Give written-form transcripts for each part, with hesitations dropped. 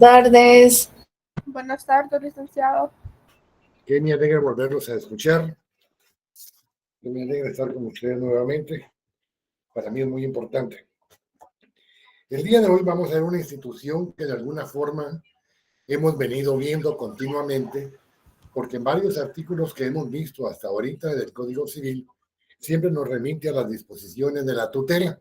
Tardes. Buenas tardes, licenciado. Que me alegra volverlos a escuchar. Que me alegra estar con ustedes nuevamente. Para mí es muy importante. El día de hoy vamos a ver una institución que de alguna forma hemos venido viendo continuamente, porque en varios artículos que hemos visto hasta ahorita del Código Civil siempre nos remite a las disposiciones de la tutela.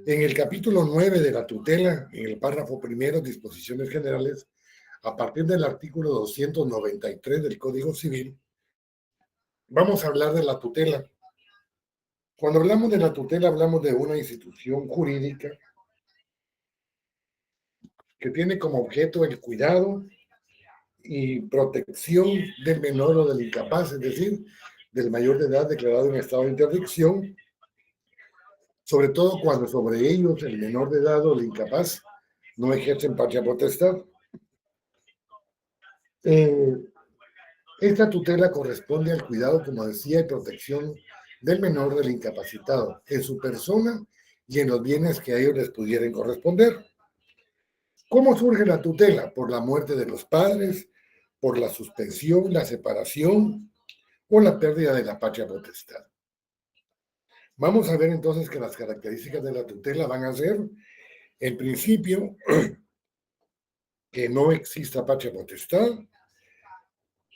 En el capítulo 9 de la tutela, en el párrafo primero, disposiciones generales, a partir del artículo 293 del Código Civil, vamos a hablar de la tutela. Cuando hablamos de la tutela, hablamos de una institución jurídica que tiene como objeto el cuidado y protección del menor o del incapaz, es decir, del mayor de edad declarado en estado de interdicción, sobre todo cuando sobre ellos el menor de edad o el incapaz no ejercen patria potestad. Esta tutela corresponde al cuidado, como decía, y protección del menor del incapacitado, en su persona y en los bienes que a ellos les pudieran corresponder. ¿Cómo surge la tutela? Por la muerte de los padres, por la suspensión, la separación o la pérdida de la patria potestad. Vamos a ver entonces que las características de la tutela van a ser, en principio, que no exista patria potestad,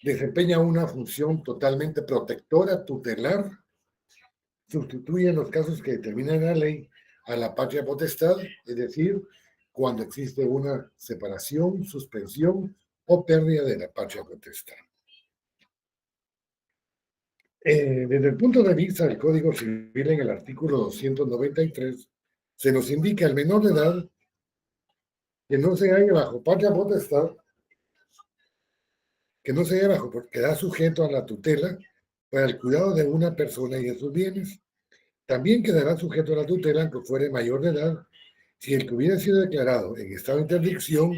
desempeña una función totalmente protectora, tutelar, sustituye en los casos que determina la ley a la patria potestad, es decir, cuando existe una separación, suspensión o pérdida de la patria potestad. Desde el punto de vista del Código Civil, en el artículo 293, se nos indica al menor de edad que no se halle bajo patria potestad, que no se halle bajo, porque queda sujeto a la tutela para el cuidado de una persona y de sus bienes. También quedará sujeto a la tutela, aunque fuere mayor de edad, si el que hubiera sido declarado en estado de interdicción,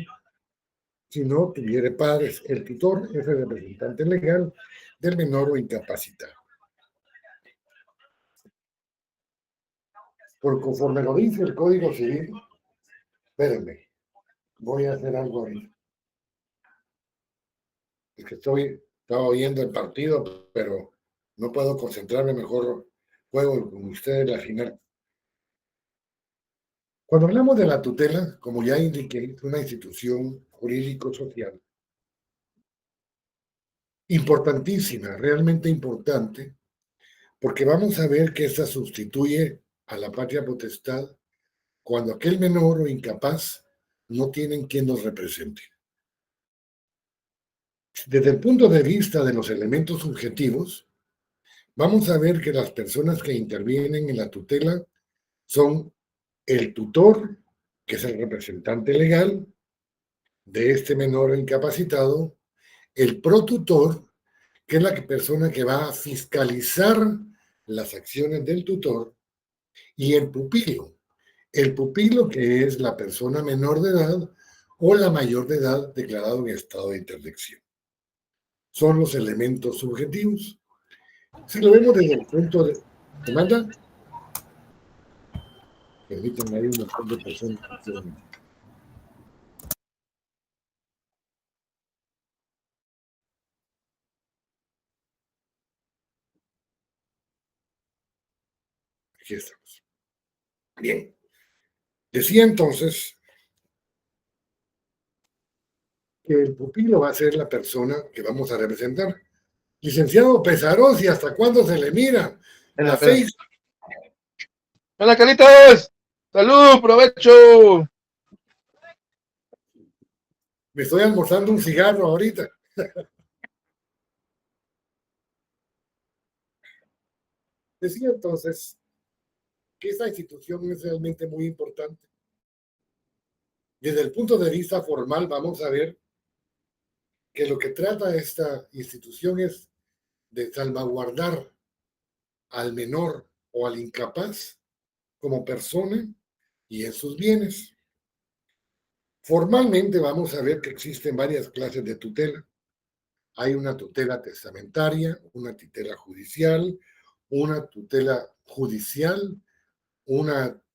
si no tuviere padres. El tutor es el representante legal del menor o incapacitado. Por conforme lo dice el Código Civil, espérenme, voy a hacer algo ahí. Es que estaba oyendo el partido, pero no puedo concentrarme, mejor juego con ustedes la final. Cuando hablamos de la tutela, como ya indiqué, es una institución jurídico-social importantísima, realmente importante, porque vamos a ver que esta sustituye a la patria potestad cuando aquel menor o incapaz no tienen quien los represente. Desde el punto de vista de los elementos subjetivos, vamos a ver que las personas que intervienen en la tutela son el tutor, que es el representante legal de este menor o incapacitado, el protutor, que es la persona que va a fiscalizar las acciones del tutor, y el pupilo. El pupilo, que es la persona menor de edad o la mayor de edad declarado en estado de interdicción. Son los elementos subjetivos. Si lo vemos desde el punto de... ¿Te manda? Permítanme, hay un montón de personas. Aquí estamos. Bien. Decía entonces que el pupilo va a ser la persona que vamos a representar. Licenciado Pesarosi, ¿hasta cuándo se le mira la face? Hola, Carlitos. Salud, provecho. Me estoy almorzando un cigarro ahorita. Decía entonces que esta institución es realmente muy importante. Desde el punto de vista formal, vamos a ver que lo que trata esta institución es de salvaguardar al menor o al incapaz como persona y en sus bienes. Formalmente vamos a ver que existen varias clases de tutela. Hay una tutela testamentaria, una tutela judicial, una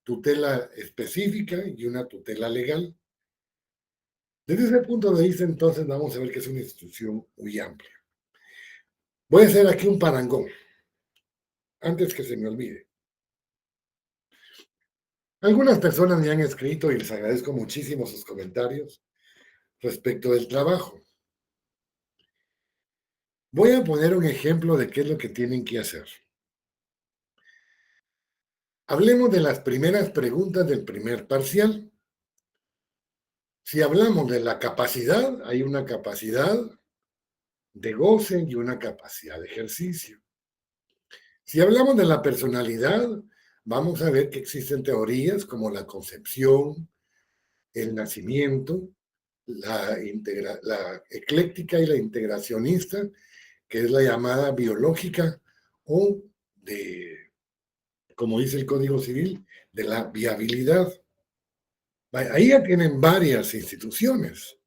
tutela específica y una tutela legal. Desde ese punto de vista, entonces, vamos a ver que es una institución muy amplia. Voy a hacer aquí un parangón, antes que se me olvide. Algunas personas me han escrito y les agradezco muchísimo sus comentarios respecto del trabajo. Voy a poner un ejemplo de qué es lo que tienen que hacer. Hablemos de las primeras preguntas del primer parcial. Si hablamos de la capacidad, hay una capacidad de goce y una capacidad de ejercicio. Si hablamos de la personalidad, vamos a ver que existen teorías como la concepción, el nacimiento, la ecléctica y la integracionista, que es la llamada biológica o de, como dice el Código Civil, de la viabilidad. Ahí ya tienen varias instituciones.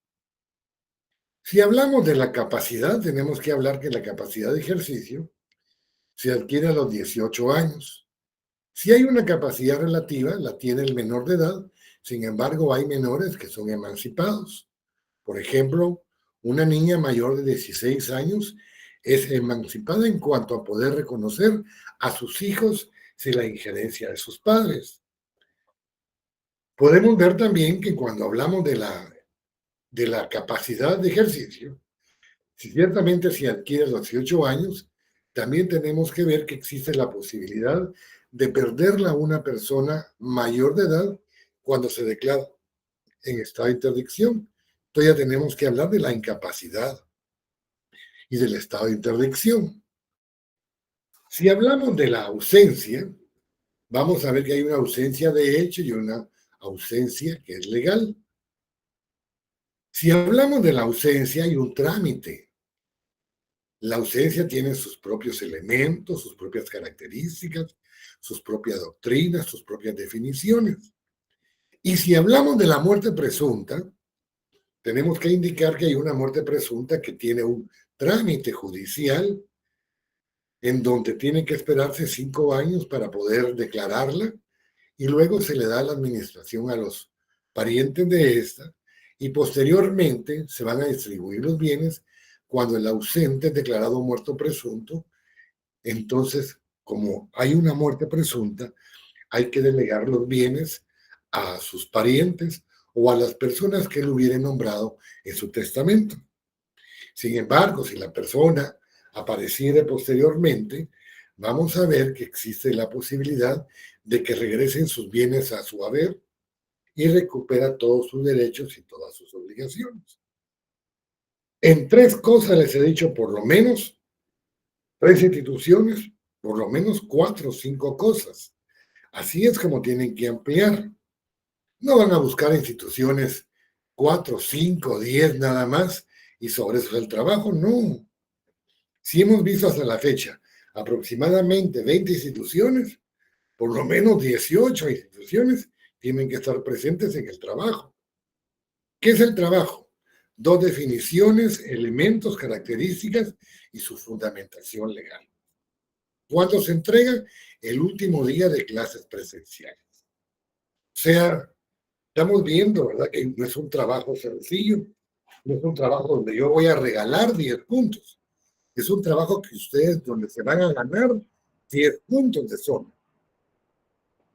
Si hablamos de la capacidad, tenemos que hablar que la capacidad de ejercicio se adquiere a los 18 años. Si hay una capacidad relativa, la tiene el menor de edad, sin embargo hay menores que son emancipados. Por ejemplo, una niña mayor de 16 años es emancipada en cuanto a poder reconocer a sus hijos sin la injerencia de sus padres. Podemos ver también que cuando hablamos de la capacidad de ejercicio, si ciertamente se adquiere a los 18 años, también tenemos que ver que existe la posibilidad de perderla a una persona mayor de edad cuando se declara en estado de interdicción. Entonces ya tenemos que hablar de la incapacidad y del estado de interdicción. Si hablamos de la ausencia, vamos a ver que hay una ausencia de hecho y una ausencia que es legal. Si hablamos de la ausencia, hay un trámite. La ausencia tiene sus propios elementos, sus propias características, sus propias doctrinas, sus propias definiciones. Y si hablamos de la muerte presunta, tenemos que indicar que hay una muerte presunta que tiene un trámite judicial en donde tiene que esperarse 5 años para poder declararla y luego se le da la administración a los parientes de esta y posteriormente se van a distribuir los bienes cuando el ausente es declarado muerto presunto. Entonces, como hay una muerte presunta, hay que delegar los bienes a sus parientes o a las personas que él hubiera nombrado en su testamento. Sin embargo, si la persona apareciera posteriormente, vamos a ver que existe la posibilidad de que regresen sus bienes a su haber y recupera todos sus derechos y todas sus obligaciones. En 3 cosas les he dicho por lo menos, 3 instituciones, por lo menos 4 o 5 cosas. Así es como tienen que ampliar. No van a buscar instituciones 4, 5, 10 nada más y sobre eso es el trabajo, no. Si hemos visto hasta la fecha aproximadamente 20 instituciones, por lo menos 18 instituciones tienen que estar presentes en el trabajo. ¿Qué es el trabajo? 2 definiciones, elementos, características y su fundamentación legal. ¿Cuándo se entrega? El último día de clases presenciales. O sea, estamos viendo, ¿verdad? Que no es un trabajo sencillo, no es un trabajo donde yo voy a regalar 10 puntos. Es un trabajo que ustedes, donde se van a ganar 10 puntos de zona.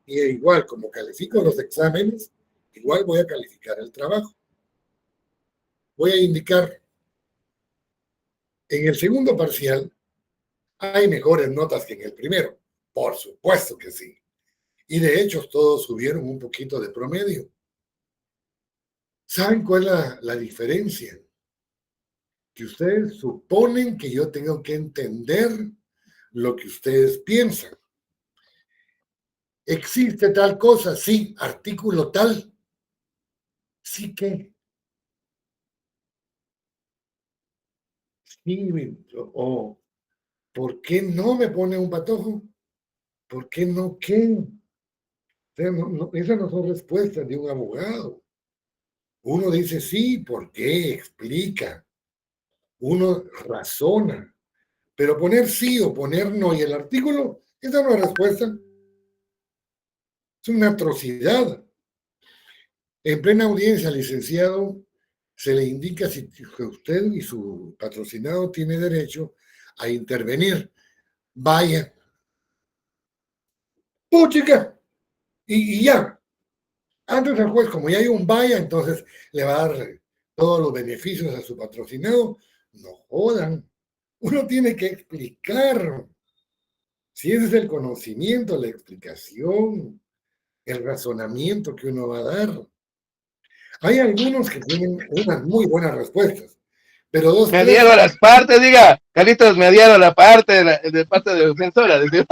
Y igual, como califico los exámenes, igual voy a calificar el trabajo. Voy a indicar, en el segundo parcial, hay mejores notas que en el primero. Por supuesto que sí. Y de hecho, todos subieron un poquito de promedio. ¿Saben cuál es la diferencia? Que ustedes suponen que yo tengo que entender lo que ustedes piensan. ¿Existe tal cosa? Sí, artículo tal. Sí que. Sí, o ¿por qué no me pone un patojo? ¿Por qué no qué? O sea, esas no son respuestas de un abogado. Uno dice sí, ¿por qué? Explica. Uno razona. Pero poner sí o poner no y el artículo, esa no es respuesta. Es una atrocidad. En plena audiencia, licenciado, se le indica si usted y su patrocinado tiene derecho a intervenir. Vaya. ¡Puchica! Y ya. Antes el juez, como ya hay un vaya, entonces le va a dar todos los beneficios a su patrocinado. No jodan. Uno tiene que explicar. Si ese es el conocimiento, la explicación, el razonamiento que uno va a dar. Hay algunos que tienen unas muy buenas respuestas, pero dos, Me tres. adhiero a las partes, diga. Carlitos, me adhiero a la parte de parte de defensora. Les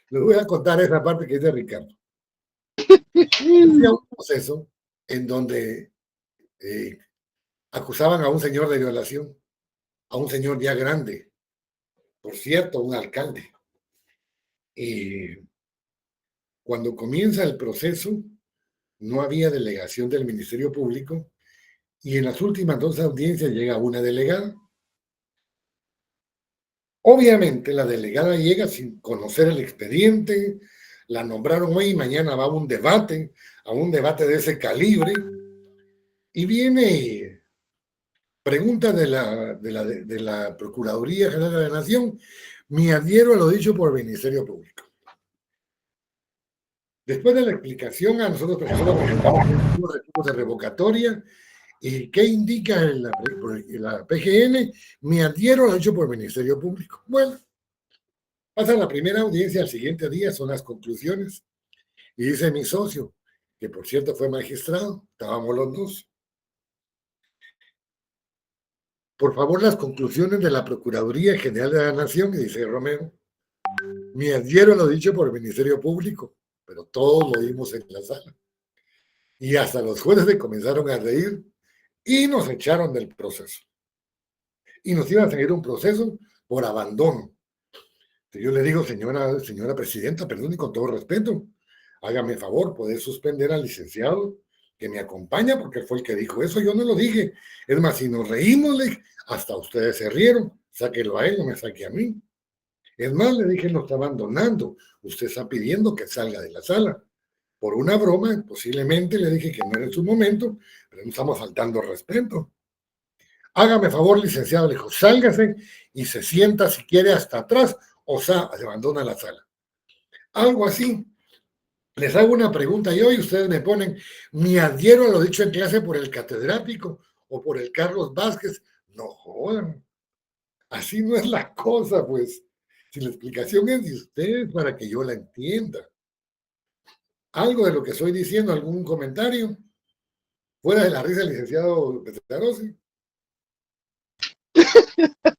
voy a contar esa parte que dice Ricardo. Había un proceso en donde acusaban a un señor de violación, a un señor ya grande, por cierto, un alcalde. Y cuando comienza el proceso, no había delegación del Ministerio Público y en las últimas dos audiencias llega una delegada. Obviamente la delegada llega sin conocer el expediente, la nombraron hoy y mañana va a un debate de ese calibre, y viene pregunta de la Procuraduría General de la Nación, me adhiero a lo dicho por el Ministerio Público. Después de la explicación, a nosotros presentamos recursos de revocatoria. ¿Y qué indica la PGN? Me adhiero a lo dicho por el Ministerio Público. Bueno, pasa la primera audiencia, al siguiente día son las conclusiones. Y dice mi socio, que por cierto fue magistrado, estábamos los dos. Por favor, las conclusiones de la Procuraduría General de la Nación, y dice Romero, me adhiero a lo dicho por el Ministerio Público, pero todos lo vimos en la sala. Y hasta los jueces se comenzaron a reír y nos echaron del proceso. Y nos iban a seguir un proceso por abandono. Yo le digo, señora presidenta, perdón y con todo respeto, hágame favor, poder suspender al licenciado que me acompaña, porque fue el que dijo eso, yo no lo dije. Es más, si nos reímos, hasta ustedes se rieron, sáquelo a él, no me saque a mí. Es más, le dije, lo está abandonando, usted está pidiendo que salga de la sala. Por una broma, posiblemente le dije que no era en su momento, pero no estamos faltando respeto. Hágame favor, licenciado, le dijo, sálgase y se sienta si quiere hasta atrás o sea, se abandona la sala. Algo así. Les hago una pregunta yo y ustedes me ponen, me adhiero a lo dicho en clase por el catedrático o por el Carlos Vázquez. No jodan. Así no es la cosa, pues. Si la explicación es de ustedes para que yo la entienda. Algo de lo que estoy diciendo, algún comentario, fuera de la risa del licenciado Petarosi.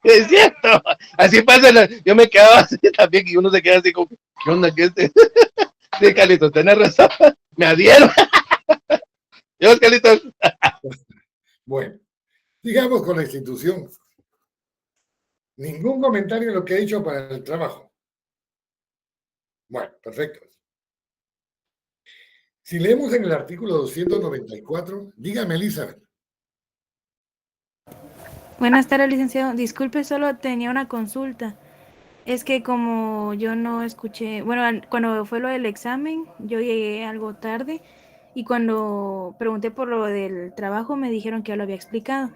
Es cierto. Así pasa. Yo me quedaba así también y uno se queda así como, ¿qué onda que este? Sí, Carlitos, tenés razón. Me adhiero. Dios, Carlitos. Bueno, digamos con la institución. Ningún comentario en lo que he dicho para el trabajo. Bueno, perfecto. Si leemos en el artículo 294, dígame, Elizabeth. Buenas tardes, licenciado. Disculpe, solo tenía una consulta. Es que como yo no escuché, bueno, cuando fue lo del examen, yo llegué algo tarde y cuando pregunté por lo del trabajo me dijeron que ya lo había explicado.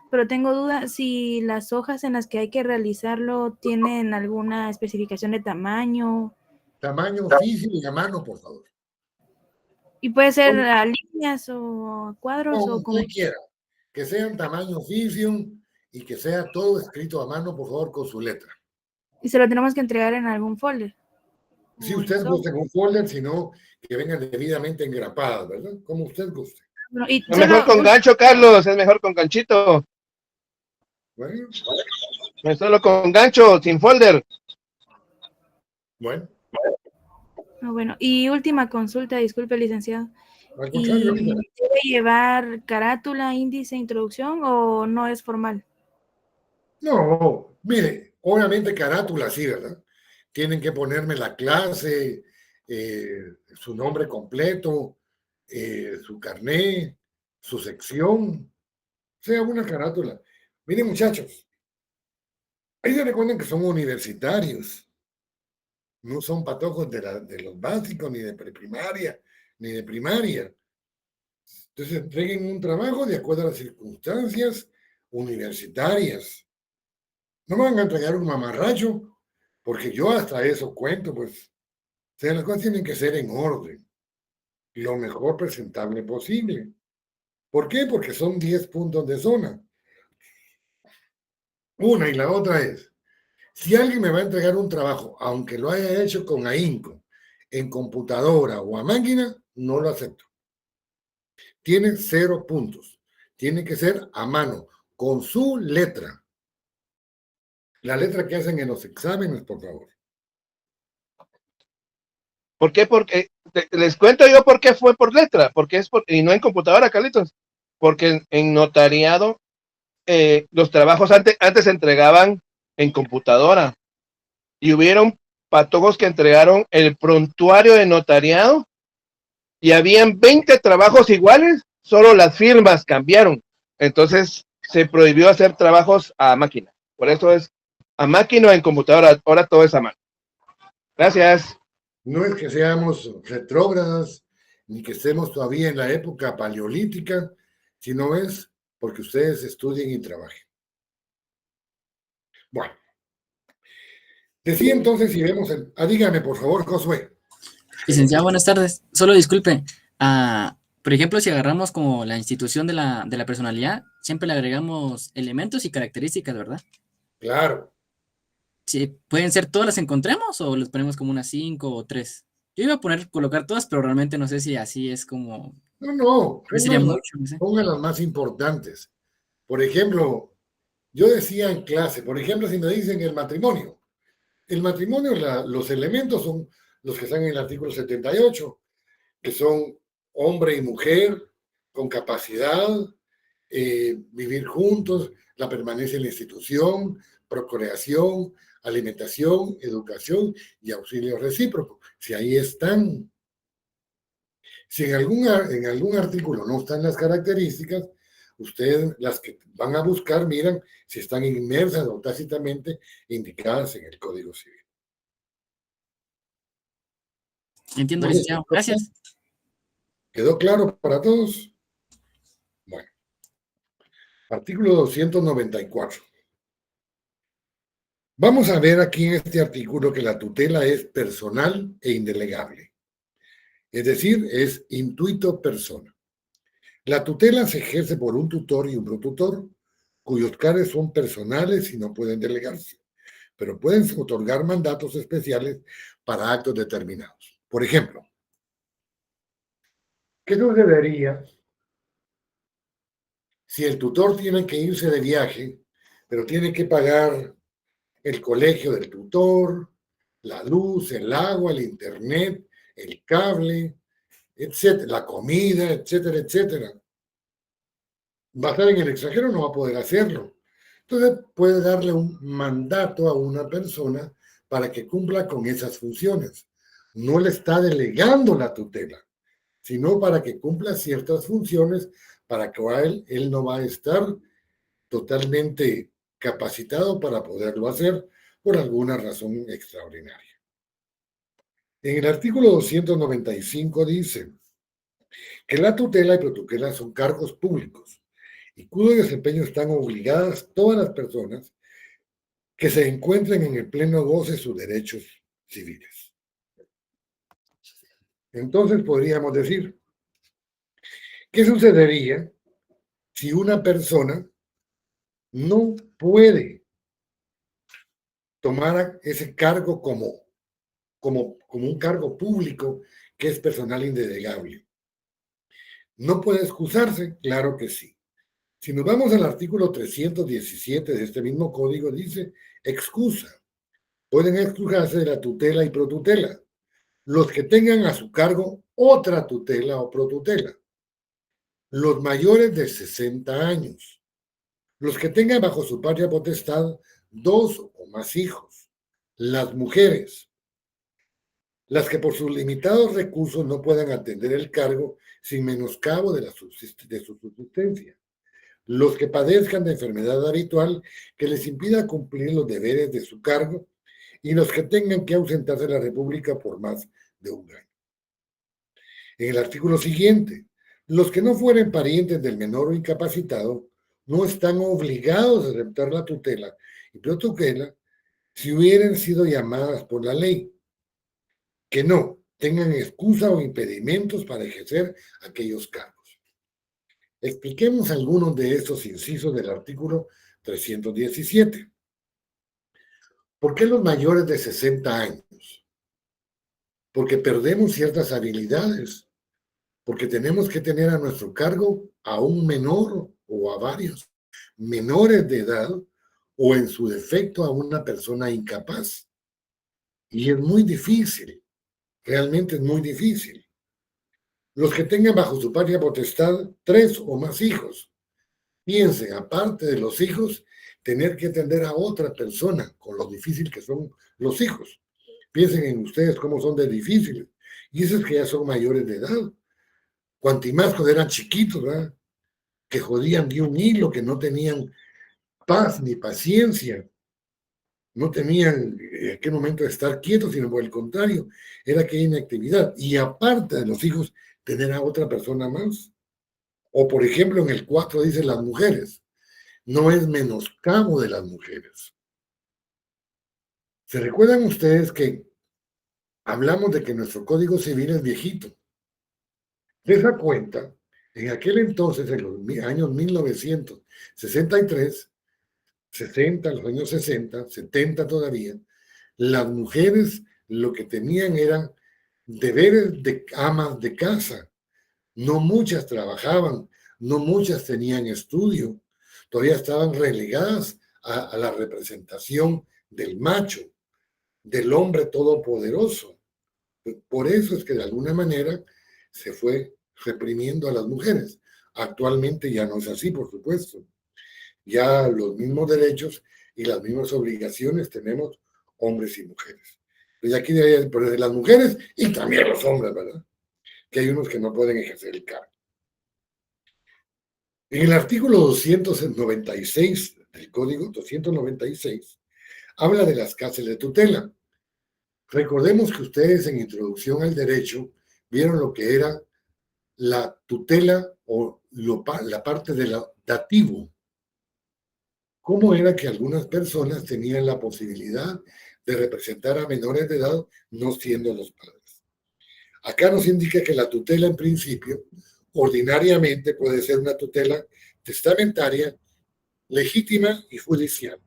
Pero tengo duda si las hojas en las que hay que realizarlo tienen alguna especificación de tamaño. Tamaño físico y a mano, por favor. Y puede ser a líneas o a cuadros Como o como... usted quiera. Que sean tamaño físico y que sea todo escrito a mano, por favor, con su letra. Y se lo tenemos que entregar en algún folder. Si usted gusta en un folder, sino que vengan debidamente engrapadas, ¿verdad? Como usted guste. Bueno, y Es mejor con gancho, Carlos. Es mejor con ganchito. Bueno. Solo con gancho, sin folder. Bueno. Bueno, y última consulta, disculpe, licenciado. Al contrario, ¿Debe llevar carátula, índice, introducción o no es formal? No, mire, obviamente carátula sí, ¿verdad? Tienen que ponerme la clase, su nombre completo, su carné, su sección, sea una carátula. Miren, muchachos, ahí se recuerdan que son universitarios, no son patojos de los básicos, ni de preprimaria, ni de primaria. Entonces entreguen un trabajo de acuerdo a las circunstancias universitarias. No me van a entregar un mamarracho, porque yo hasta eso cuento, pues. O sea, las cosas tienen que ser en orden, lo mejor presentable posible. ¿Por qué? Porque son 10 puntos de zona. Una y la otra es, si alguien me va a entregar un trabajo, aunque lo haya hecho con ahínco, en computadora o a máquina, no lo acepto. Tiene 0 puntos. Tiene que ser a mano, con su letra. La letra que hacen en los exámenes, por favor. ¿Por qué? Porque les cuento yo por qué fue por letra, porque es y no en computadora, Carlitos. Porque en notariado los trabajos antes se entregaban en computadora y hubieron patojos que entregaron el prontuario de notariado y habían 20 trabajos iguales, solo las firmas cambiaron. Entonces se prohibió hacer trabajos a máquina. Por eso es a máquina o en computadora. Ahora todo es a mano. Gracias. No es que seamos retrógradas, ni que estemos todavía en la época paleolítica, sino es porque ustedes estudien y trabajen. Bueno, decía entonces si vemos el... dígame, por favor, Josué. Licenciado, buenas tardes. Solo disculpe. Por ejemplo, si agarramos como la institución de la personalidad, siempre le agregamos elementos y características, ¿verdad? Claro. Sí, ¿pueden ser todas las encontremos o les ponemos como unas 5 o 3? Yo iba a colocar todas, pero realmente no sé si así es como... No, Sería mucho, no sé. pongan las más importantes. Por ejemplo, yo decía en clase, por ejemplo, si me dicen el matrimonio, los elementos son los que están en el artículo 78, que son hombre y mujer con capacidad, vivir juntos, la permanencia en la institución, procreación, alimentación, educación y auxilio recíproco. Si ahí están. Si en algún artículo no están las características, ustedes las que van a buscar miran si están inmersas o tácitamente indicadas en el Código Civil. Entiendo, licenciado. Gracias. ¿Quedó claro para todos? Bueno, artículo 294. Vamos a ver aquí en este artículo que la tutela es personal e indelegable. Es decir, es intuito persona. La tutela se ejerce por un tutor y un protutor, cuyos cargos son personales y no pueden delegarse, pero pueden otorgar mandatos especiales para actos determinados. Por ejemplo, ¿qué sucedería si el tutor tiene que irse de viaje, pero tiene que pagar el colegio del tutor, la luz, el agua, el internet, el cable, etcétera, la comida, etcétera, etcétera? Va a estar en el extranjero, no va a poder hacerlo. Entonces puede darle un mandato a una persona para que cumpla con esas funciones. No le está delegando la tutela, sino para que cumpla ciertas funciones para que él no va a estar totalmente capacitado para poderlo hacer por alguna razón extraordinaria. En el artículo 295 dice que la tutela y protutela son cargos públicos y cuyo desempeño están obligadas todas las personas que se encuentren en el pleno goce de sus derechos civiles. Entonces podríamos decir, ¿qué sucedería si una persona no puede tomar ese cargo como un cargo público que es personal indelegable? ¿No puede excusarse? Claro que sí. Si nos vamos al artículo 317 de este mismo código, dice excusa. Pueden excusarse de la tutela y protutela los que tengan a su cargo otra tutela o protutela, los mayores de 60 años, los que tengan bajo su patria potestad 2 o más hijos, las mujeres, las que por sus limitados recursos no puedan atender el cargo sin menoscabo de su subsistencia, los que padezcan de enfermedad habitual que les impida cumplir los deberes de su cargo y los que tengan que ausentarse de la República por más de un año. En el artículo siguiente, Los que no fueren parientes del menor o incapacitado no están obligados a aceptar la tutela y protutela si hubieran sido llamadas por la ley, que no tengan excusa o impedimentos para ejercer aquellos cargos. Expliquemos algunos de estos incisos del artículo 317. ¿Por qué los mayores de 60 años? Porque perdemos ciertas habilidades, porque tenemos que tener a nuestro cargo a un menor o a varios menores de edad o en su defecto a una persona incapaz. Y es muy difícil, realmente es muy difícil. Los que tengan bajo su patria potestad 3 o más hijos, piensen, aparte de los hijos, tener que atender a otra persona con lo difícil que son los hijos. Piensen en ustedes cómo son de difíciles. Y esos que ya son mayores de edad. Cuanto más cuando eran chiquitos, ¿verdad? Que jodían de un hilo, que no tenían paz ni paciencia, no tenían en qué momento de estar quietos, sino por el contrario, era aquella inactividad. Y aparte de los hijos, tener a otra persona más. O por ejemplo, en el 4 dice las mujeres. No es menoscabo de las mujeres. ¿Se recuerdan ustedes que hablamos de que nuestro Código Civil es viejito? De esa cuenta, en aquel entonces, en los años 1963, 60, los años 60, 70 todavía, las mujeres lo que tenían eran deberes de amas de casa. No muchas trabajaban, no muchas tenían estudio, todavía estaban relegadas a la representación del macho, del hombre todopoderoso. Por eso es que de alguna manera se fue reprimiendo a las mujeres. Actualmente ya no es así, por supuesto. Ya los mismos derechos y las mismas obligaciones tenemos hombres y mujeres. Pues aquí debería poner las mujeres y también los hombres, ¿verdad? Que hay unos que no pueden ejercer el cargo. En el artículo 296 del Código 296 habla de las cárceles de tutela. Recordemos que ustedes en Introducción al Derecho vieron lo que era la tutela o la parte del dativo. Cómo era que algunas personas tenían la posibilidad de representar a menores de edad no siendo los padres. Acá nos indica que la tutela en principio ordinariamente puede ser una tutela testamentaria, legítima y judicial.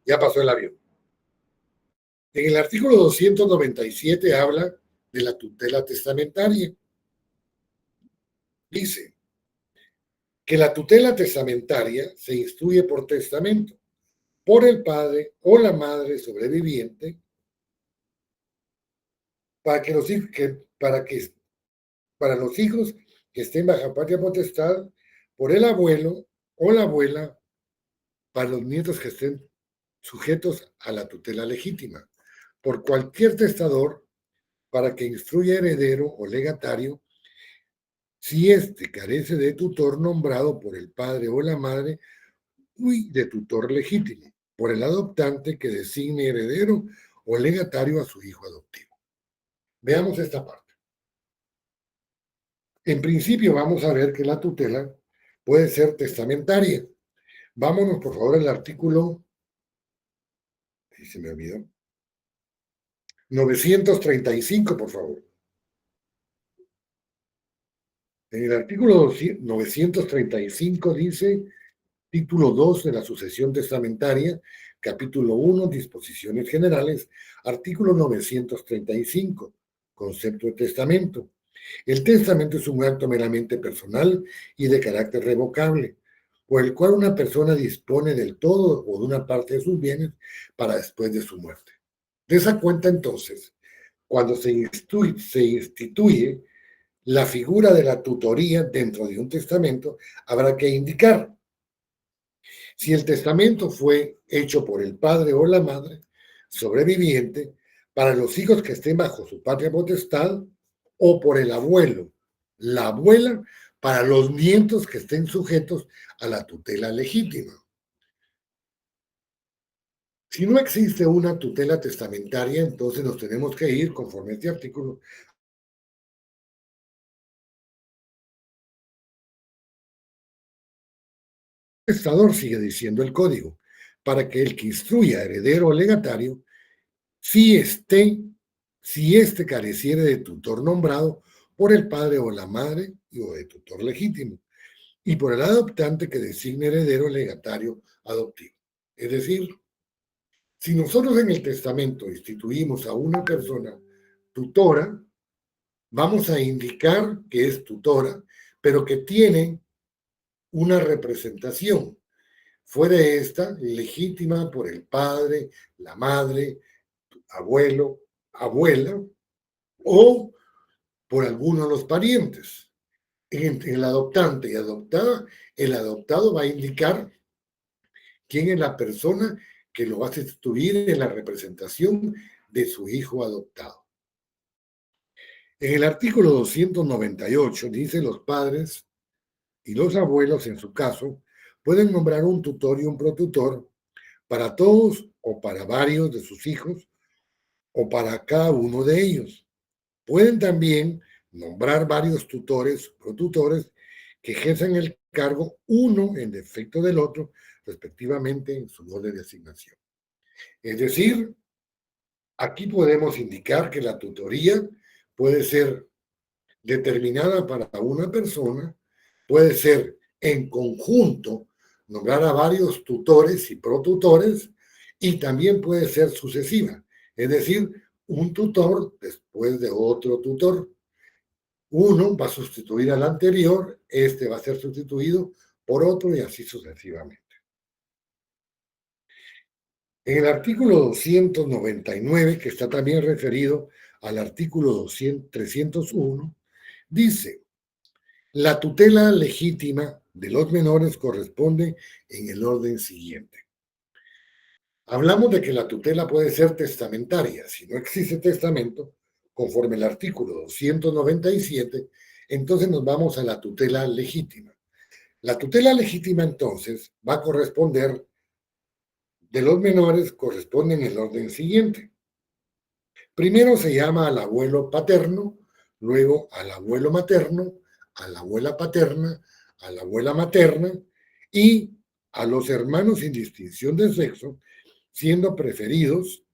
Ya pasó el avión. En el artículo 297 habla de la tutela testamentaria. Dice que la tutela testamentaria se instruye por testamento, por el padre o la madre sobreviviente, para los hijos que estén bajo patria potestad, por el abuelo o la abuela, para los nietos que estén sujetos a la tutela legítima, por cualquier testador, para que instruya heredero o legatario, si éste carece de tutor nombrado por el padre o la madre, y de tutor legítimo, por el adoptante que designe heredero o legatario a su hijo adoptivo. Veamos esta parte. En principio vamos a ver que la tutela puede ser testamentaria. Vámonos por favor al artículo, si se me olvidó, 935, por favor. En el artículo 935 dice, título 2 de la sucesión testamentaria, capítulo 1, disposiciones generales, artículo 935, concepto de testamento. El testamento es un acto meramente personal y de carácter revocable, por el cual una persona dispone del todo o de una parte de sus bienes para después de su muerte. De esa cuenta, entonces, cuando se instituye la figura de la tutoría dentro de un testamento, habrá que indicar si el testamento fue hecho por el padre o la madre sobreviviente para los hijos que estén bajo su patria potestad o por el abuelo, la abuela, para los nietos que estén sujetos a la tutela legítima. Si no existe una tutela testamentaria, entonces nos tenemos que ir, conforme a este artículo, el testador, sigue diciendo el código, para que el que instruya heredero o legatario, si éste careciere de tutor nombrado por el padre o la madre o de tutor legítimo, y por el adoptante que designe heredero o legatario adoptivo. Es decir, si nosotros en el testamento instituimos a una persona tutora, vamos a indicar que es tutora, pero que tiene una representación. Fuera esta legítima por el padre, la madre, abuelo, abuela, o por alguno de los parientes. Entre el adoptante y adoptada, el adoptado va a indicar quién es la persona que lo va a sustituir en la representación de su hijo adoptado. En el artículo 298 dice: los padres y los abuelos, en su caso, pueden nombrar un tutor y un protutor para todos o para varios de sus hijos o para cada uno de ellos. Pueden también nombrar varios tutores, protutores, que ejerzan el cargo uno en defecto del otro, respectivamente en su orden de asignación. Es decir, aquí podemos indicar que la tutoría puede ser determinada para una persona, puede ser en conjunto, nombrar a varios tutores y protutores, y también puede ser sucesiva, es decir, un tutor después de otro tutor. Uno va a sustituir al anterior, este va a ser sustituido por otro y así sucesivamente. En el artículo 299, que está también referido al artículo 301, dice: la tutela legítima de los menores corresponde en el orden siguiente. Hablamos de que la tutela puede ser testamentaria. Si no existe testamento, conforme al artículo 297, entonces nos vamos a la tutela legítima. La tutela legítima, entonces, va a corresponder, de los menores, corresponde en el orden siguiente. Primero se llama al abuelo paterno, luego al abuelo materno, a la abuela paterna, a la abuela materna y a los hermanos sin distinción de sexo, siendo preferidos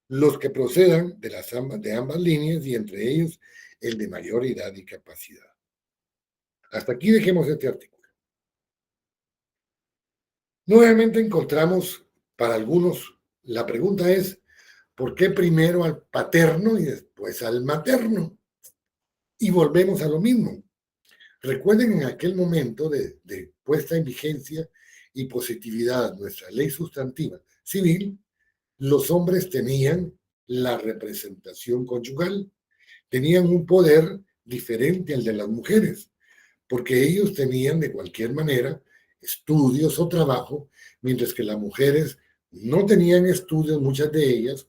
los que procedan de ambas líneas y entre ellos el de mayor edad y capacidad. Hasta aquí dejemos este artículo. Nuevamente encontramos para algunos, la pregunta es: ¿por qué primero al paterno y después al materno? Y volvemos a lo mismo. Recuerden en aquel momento de puesta en vigencia y positividad nuestra ley sustantiva civil, los hombres tenían la representación conyugal, tenían un poder diferente al de las mujeres, porque ellos tenían de cualquier manera estudios o trabajo, mientras que las mujeres no tenían estudios, muchas de ellas,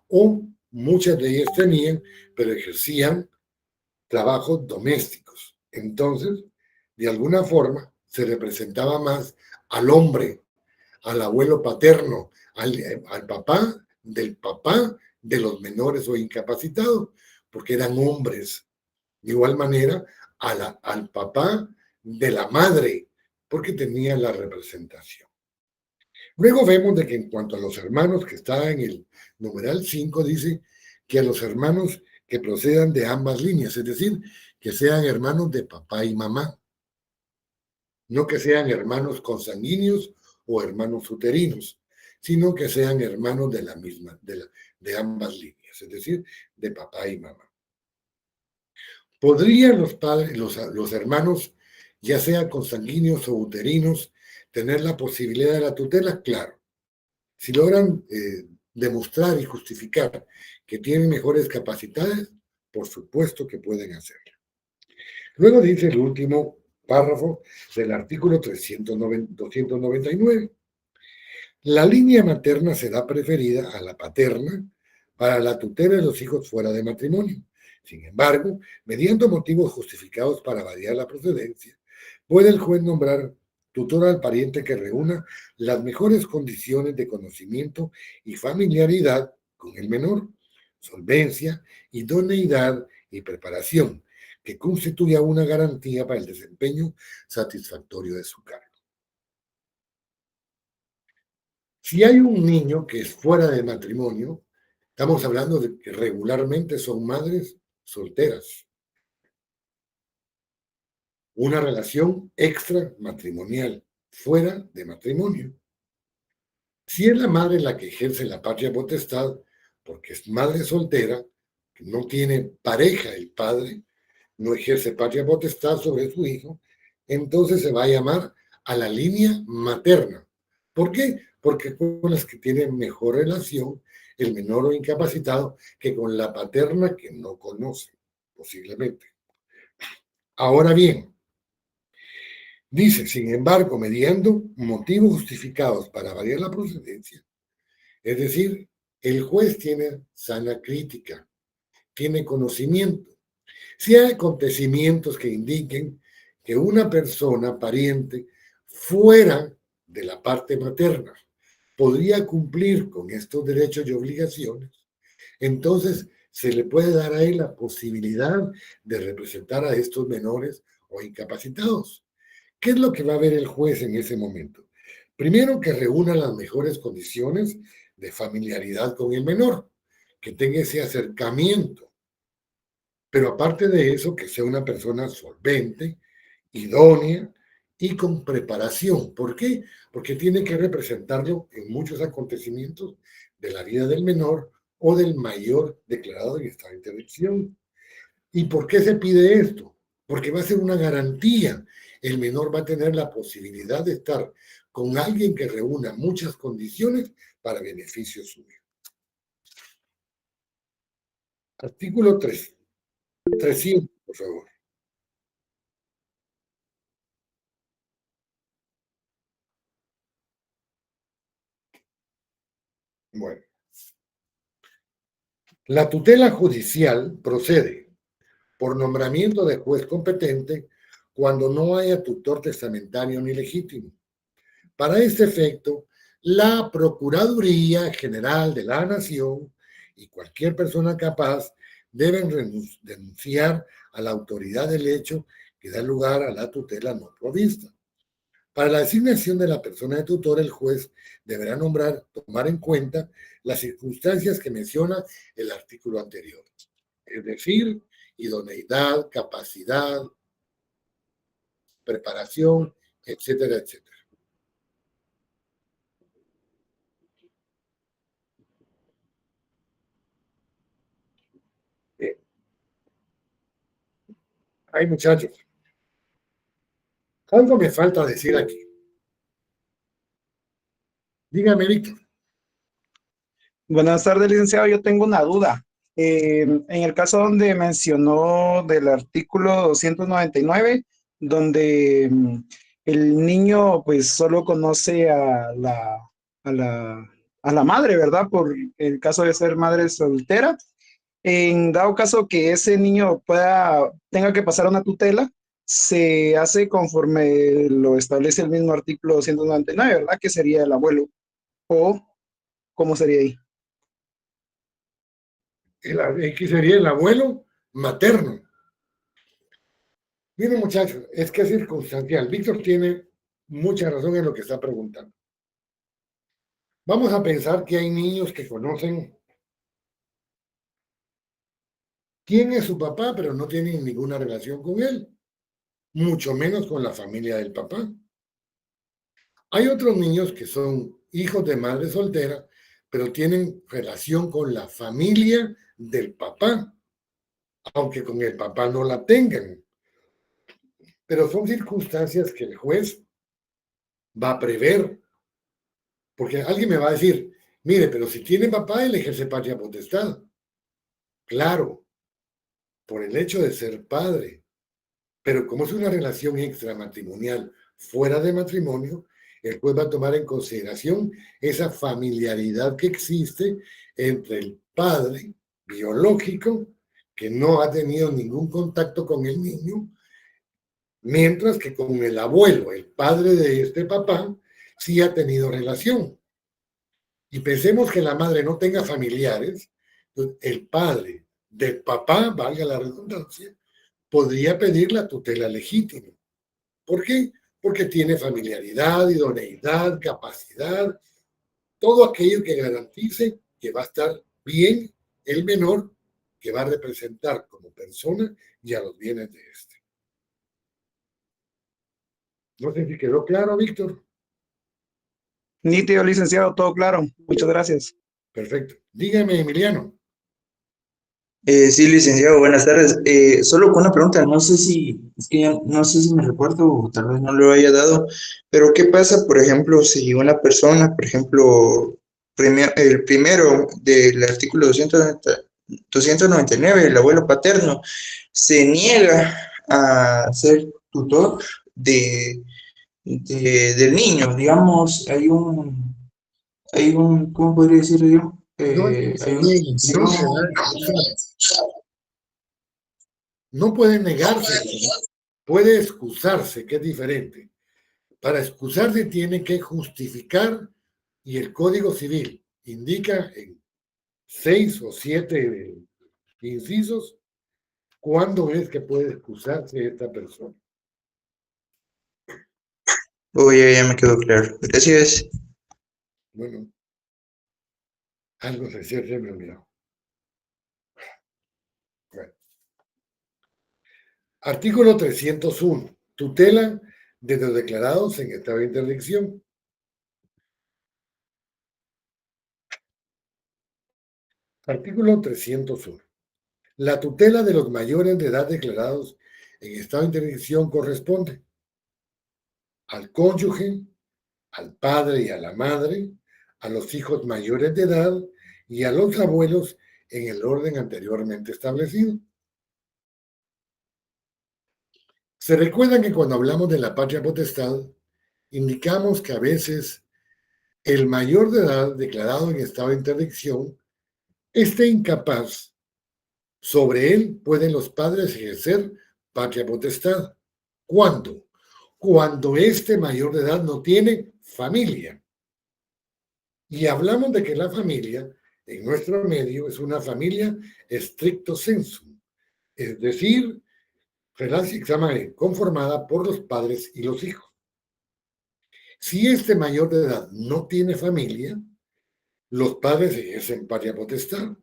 o muchas de ellas tenían, pero ejercían trabajos domésticos. Entonces, de alguna forma, se representaba más al hombre, al abuelo paterno, al papá de los menores o incapacitados, porque eran hombres. De igual manera, al papá de la madre, porque tenía la representación. Luego vemos de que en cuanto a los hermanos, que está en el numeral 5, dice que a los hermanos que procedan de ambas líneas, es decir, que sean hermanos de papá y mamá, no que sean hermanos consanguíneos o hermanos uterinos, sino que sean hermanos de la misma, de ambas líneas, es decir, de papá y mamá. ¿Podrían los padres, los hermanos, ya sean consanguíneos o uterinos, tener la posibilidad de la tutela? Claro. Si logran demostrar y justificar que tienen mejores capacidades, por supuesto que pueden hacerlo. Luego dice el último párrafo del artículo 299. La línea materna será preferida a la paterna para la tutela de los hijos fuera de matrimonio. Sin embargo, mediante motivos justificados para variar la procedencia, puede el juez nombrar tutor al pariente que reúna las mejores condiciones de conocimiento y familiaridad con el menor, solvencia, idoneidad y preparación, que constituya una garantía para el desempeño satisfactorio de su cargo. Si hay un niño que es fuera de matrimonio, estamos hablando de que regularmente son madres solteras. Una relación extramatrimonial, fuera de matrimonio. Si es la madre la que ejerce la patria potestad, porque es madre soltera, que no tiene pareja el padre, no ejerce patria potestad sobre su hijo, entonces se va a llamar a la línea materna. ¿Por qué? Porque con las que tienen mejor relación el menor o incapacitado que con la paterna que no conoce, posiblemente. Ahora bien, dice, sin embargo, mediando motivos justificados para variar la procedencia, es decir, el juez tiene sana crítica, tiene conocimiento. Si hay acontecimientos que indiquen que una persona pariente fuera de la parte materna podría cumplir con estos derechos y obligaciones, entonces se le puede dar a él la posibilidad de representar a estos menores o incapacitados. ¿Qué es lo que va a ver el juez en ese momento? Primero, que reúna las mejores condiciones de familiaridad con el menor, que tenga ese acercamiento. Pero aparte de eso, que sea una persona solvente, idónea y con preparación. ¿Por qué? Porque tiene que representarlo en muchos acontecimientos de la vida del menor o del mayor declarado en estado de interdicción. ¿Y por qué se pide esto? Porque va a ser una garantía. El menor va a tener la posibilidad de estar con alguien que reúna muchas condiciones para beneficio suyo. Artículo 300, por favor. Bueno. La tutela judicial procede por nombramiento de juez competente cuando no haya tutor testamentario ni legítimo. Para este efecto, la Procuraduría General de la Nación y cualquier persona capaz deben denunciar a la autoridad del hecho que da lugar a la tutela no provista. Para la designación de la persona de tutor, el juez deberá tomar en cuenta las circunstancias que menciona el artículo anterior, es decir, idoneidad, capacidad, preparación, etcétera, etcétera. Bien. Ay, muchachos, algo me falta decir aquí. Dígame, Víctor. Buenas tardes, licenciado. Yo tengo una duda. En el caso donde mencionó del artículo 299, donde el niño pues solo conoce a la madre, ¿verdad? Por el caso de ser madre soltera. En dado caso que ese niño tenga que pasar a una tutela, se hace conforme lo establece el mismo artículo 299, ¿verdad? Que sería el abuelo. ¿O cómo sería ahí? Que sería el abuelo materno. Miren, muchachos, es que es circunstancial. Víctor tiene mucha razón en lo que está preguntando. Vamos a pensar que hay niños que conocen quién es su papá, pero no tienen ninguna relación con él, mucho menos con la familia del papá. Hay otros niños que son hijos de madre soltera, pero tienen relación con la familia del papá, aunque con el papá no la tengan. Pero son circunstancias que el juez va a prever. Porque alguien me va a decir, mire, pero si tiene papá, él ejerce patria potestad. Claro, por el hecho de ser padre. Pero como es una relación extramatrimonial fuera de matrimonio, el juez va a tomar en consideración esa familiaridad que existe entre el padre biológico, que no ha tenido ningún contacto con el niño, mientras que con el abuelo, el padre de este papá, sí ha tenido relación. Y pensemos que la madre no tenga familiares, entonces el padre del papá, valga la redundancia, podría pedir la tutela legítima. ¿Por qué? Porque tiene familiaridad, idoneidad, capacidad, todo aquello que garantice que va a estar bien el menor que va a representar como persona y a los bienes de este. No sé si quedó claro, Víctor. Nítido, licenciado, todo claro. Muchas gracias. Perfecto. Dígame, Emiliano. Sí, licenciado, buenas tardes. Solo con una pregunta, no sé si, es que ya no sé si me recuerdo o tal vez no lo haya dado, pero ¿qué pasa, por ejemplo, si una persona, por ejemplo, el primero del artículo 299, el abuelo paterno, se niega a ser tutor del niño? Digamos, ¿cómo podría decirlo yo? No, Hay una no se inhibición. va a excusar. No puede negarse, puede excusarse, que es diferente. Para excusarse tiene que justificar y el Código Civil indica en 6 o 7 incisos cuándo es que puede excusarse esta persona. Ya me quedó claro. Gracias. Bueno, algo se me olvidó. Bueno. Artículo 301. Tutela de los declarados en estado de interdicción. Artículo 301. La tutela de los mayores de edad declarados en estado de interdicción corresponde al cónyuge, al padre y a la madre, a los hijos mayores de edad y a los abuelos en el orden anteriormente establecido. Se recuerda que cuando hablamos de la patria potestad, indicamos que a veces el mayor de edad declarado en estado de interdicción esté incapaz. Sobre él pueden los padres ejercer patria potestad. ¿Cuándo? Cuando este mayor de edad no tiene familia. Y hablamos de que la familia en nuestro medio es una familia stricto sensu, es decir, conformada por los padres y los hijos. Si este mayor de edad no tiene familia, los padres ejercen patria potestad.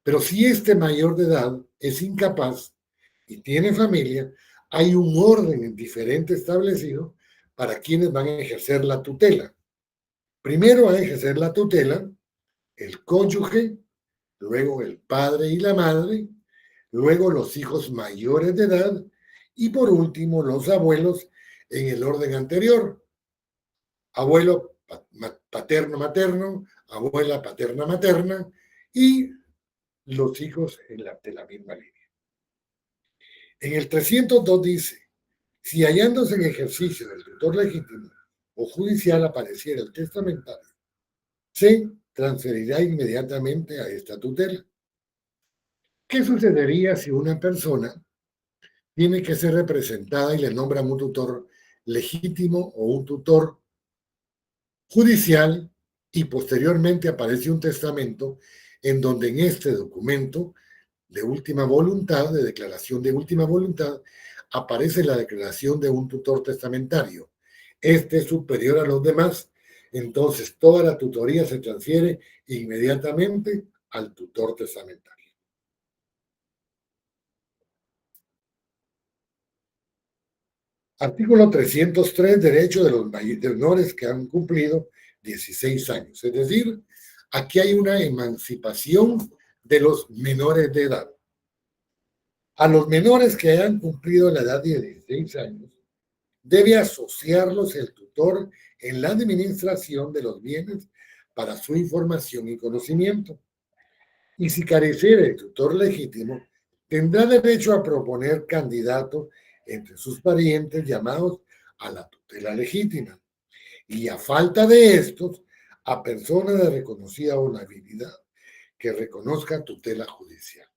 Pero si este mayor de edad es incapaz y tiene familia, hay un orden diferente establecido para quienes van a ejercer la tutela. Primero van a ejercer la tutela el cónyuge, luego el padre y la madre, luego los hijos mayores de edad y por último los abuelos en el orden anterior. Abuelo paterno-materno, abuela paterna-materna y los hijos de la misma línea. En el 302 dice, si hallándose en ejercicio del tutor legítimo o judicial apareciera el testamentario, se transferirá inmediatamente a esta tutela. ¿Qué sucedería si una persona tiene que ser representada y le nombran un tutor legítimo o un tutor judicial y posteriormente aparece un testamento en donde en este documento de última voluntad, de declaración de última voluntad, aparece la declaración de un tutor testamentario? Este es superior a los demás, entonces toda la tutoría se transfiere inmediatamente al tutor testamentario. Artículo 303, derecho de los menores que han cumplido 16 años. Es decir, aquí hay una emancipación de los menores de edad. A los menores que hayan cumplido la edad de 16 años, debe asociarlos el tutor en la administración de los bienes para su información y conocimiento. Y si careciera el tutor legítimo, tendrá derecho a proponer candidato entre sus parientes llamados a la tutela legítima. Y a falta de estos, a personas de reconocida honorabilidad que reconozcan tutela judicial.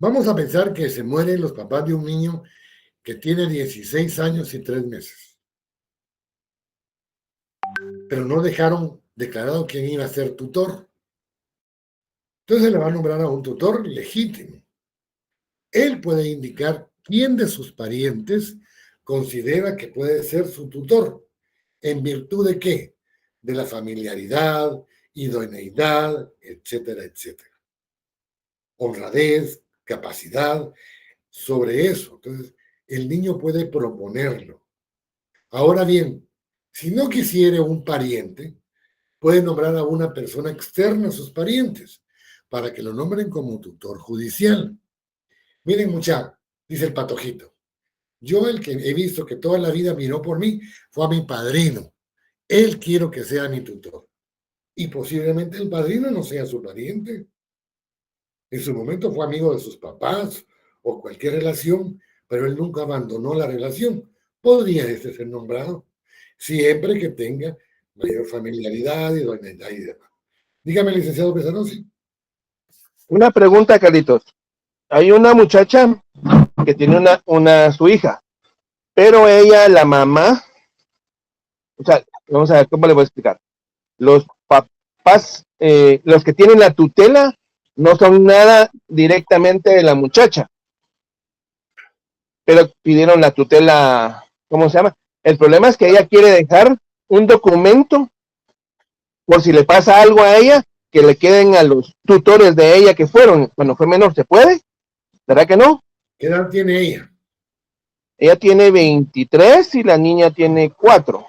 Vamos a pensar que se mueren los papás de un niño que tiene 16 años y 3 meses, pero no dejaron declarado quién iba a ser tutor. Entonces se le va a nombrar a un tutor legítimo. Él puede indicar quién de sus parientes considera que puede ser su tutor. ¿En virtud de qué? De la familiaridad, idoneidad, etcétera, etcétera. Honradez, capacidad, sobre eso. Entonces, el niño puede proponerlo. Ahora bien, si no quisiera un pariente, puede nombrar a una persona externa a sus parientes para que lo nombren como tutor judicial. Miren, mucha, dice el patojito, yo el que he visto que toda la vida miró por mí fue a mi padrino. Él quiero que sea mi tutor. Y posiblemente el padrino no sea su pariente. En su momento fue amigo de sus papás o cualquier relación, pero él nunca abandonó la relación. Podría este ser nombrado, siempre que tenga mayor familiaridad y idoneidad y demás. Dígame, licenciado Pesarosi. Una pregunta, Carlitos. Hay una muchacha que tiene su hija, pero ella, la mamá, o sea, vamos a ver cómo le voy a explicar. Los papás, los que tienen la tutela, no son nada directamente de la muchacha, pero pidieron la tutela, ¿cómo se llama? El problema es que ella quiere dejar un documento por si le pasa algo a ella, que le queden a los tutores de ella que fueron cuando fue menor. ¿Se puede? ¿Verdad que no? ¿Qué edad tiene ella? Ella tiene 23 y la niña tiene 4.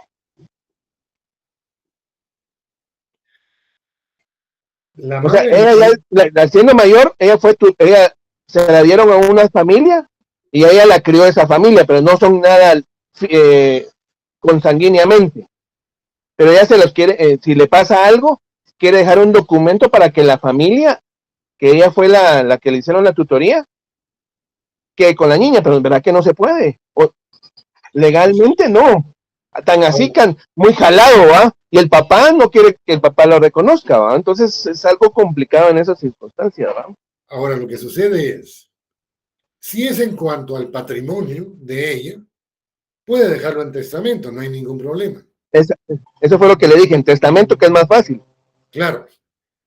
La O sea, madre ella ya, siendo mayor, ella se la dieron a una familia y ella la crió esa familia, pero no son nada consanguíneamente. Pero ella se los quiere, si le pasa algo, quiere dejar un documento para que la familia, que ella fue la que le hicieron la tutoría, que con la niña, pero es verdad que no se puede. Legalmente no. Tan así, muy jalado, ¿va? Y el papá no quiere que el papá lo reconozca, ¿va? Entonces es algo complicado en esas circunstancias, ¿va? Ahora, lo que sucede es, si es en cuanto al patrimonio de ella, puede dejarlo en testamento, no hay ningún problema. Eso fue lo que le dije, en testamento, que es más fácil. Claro.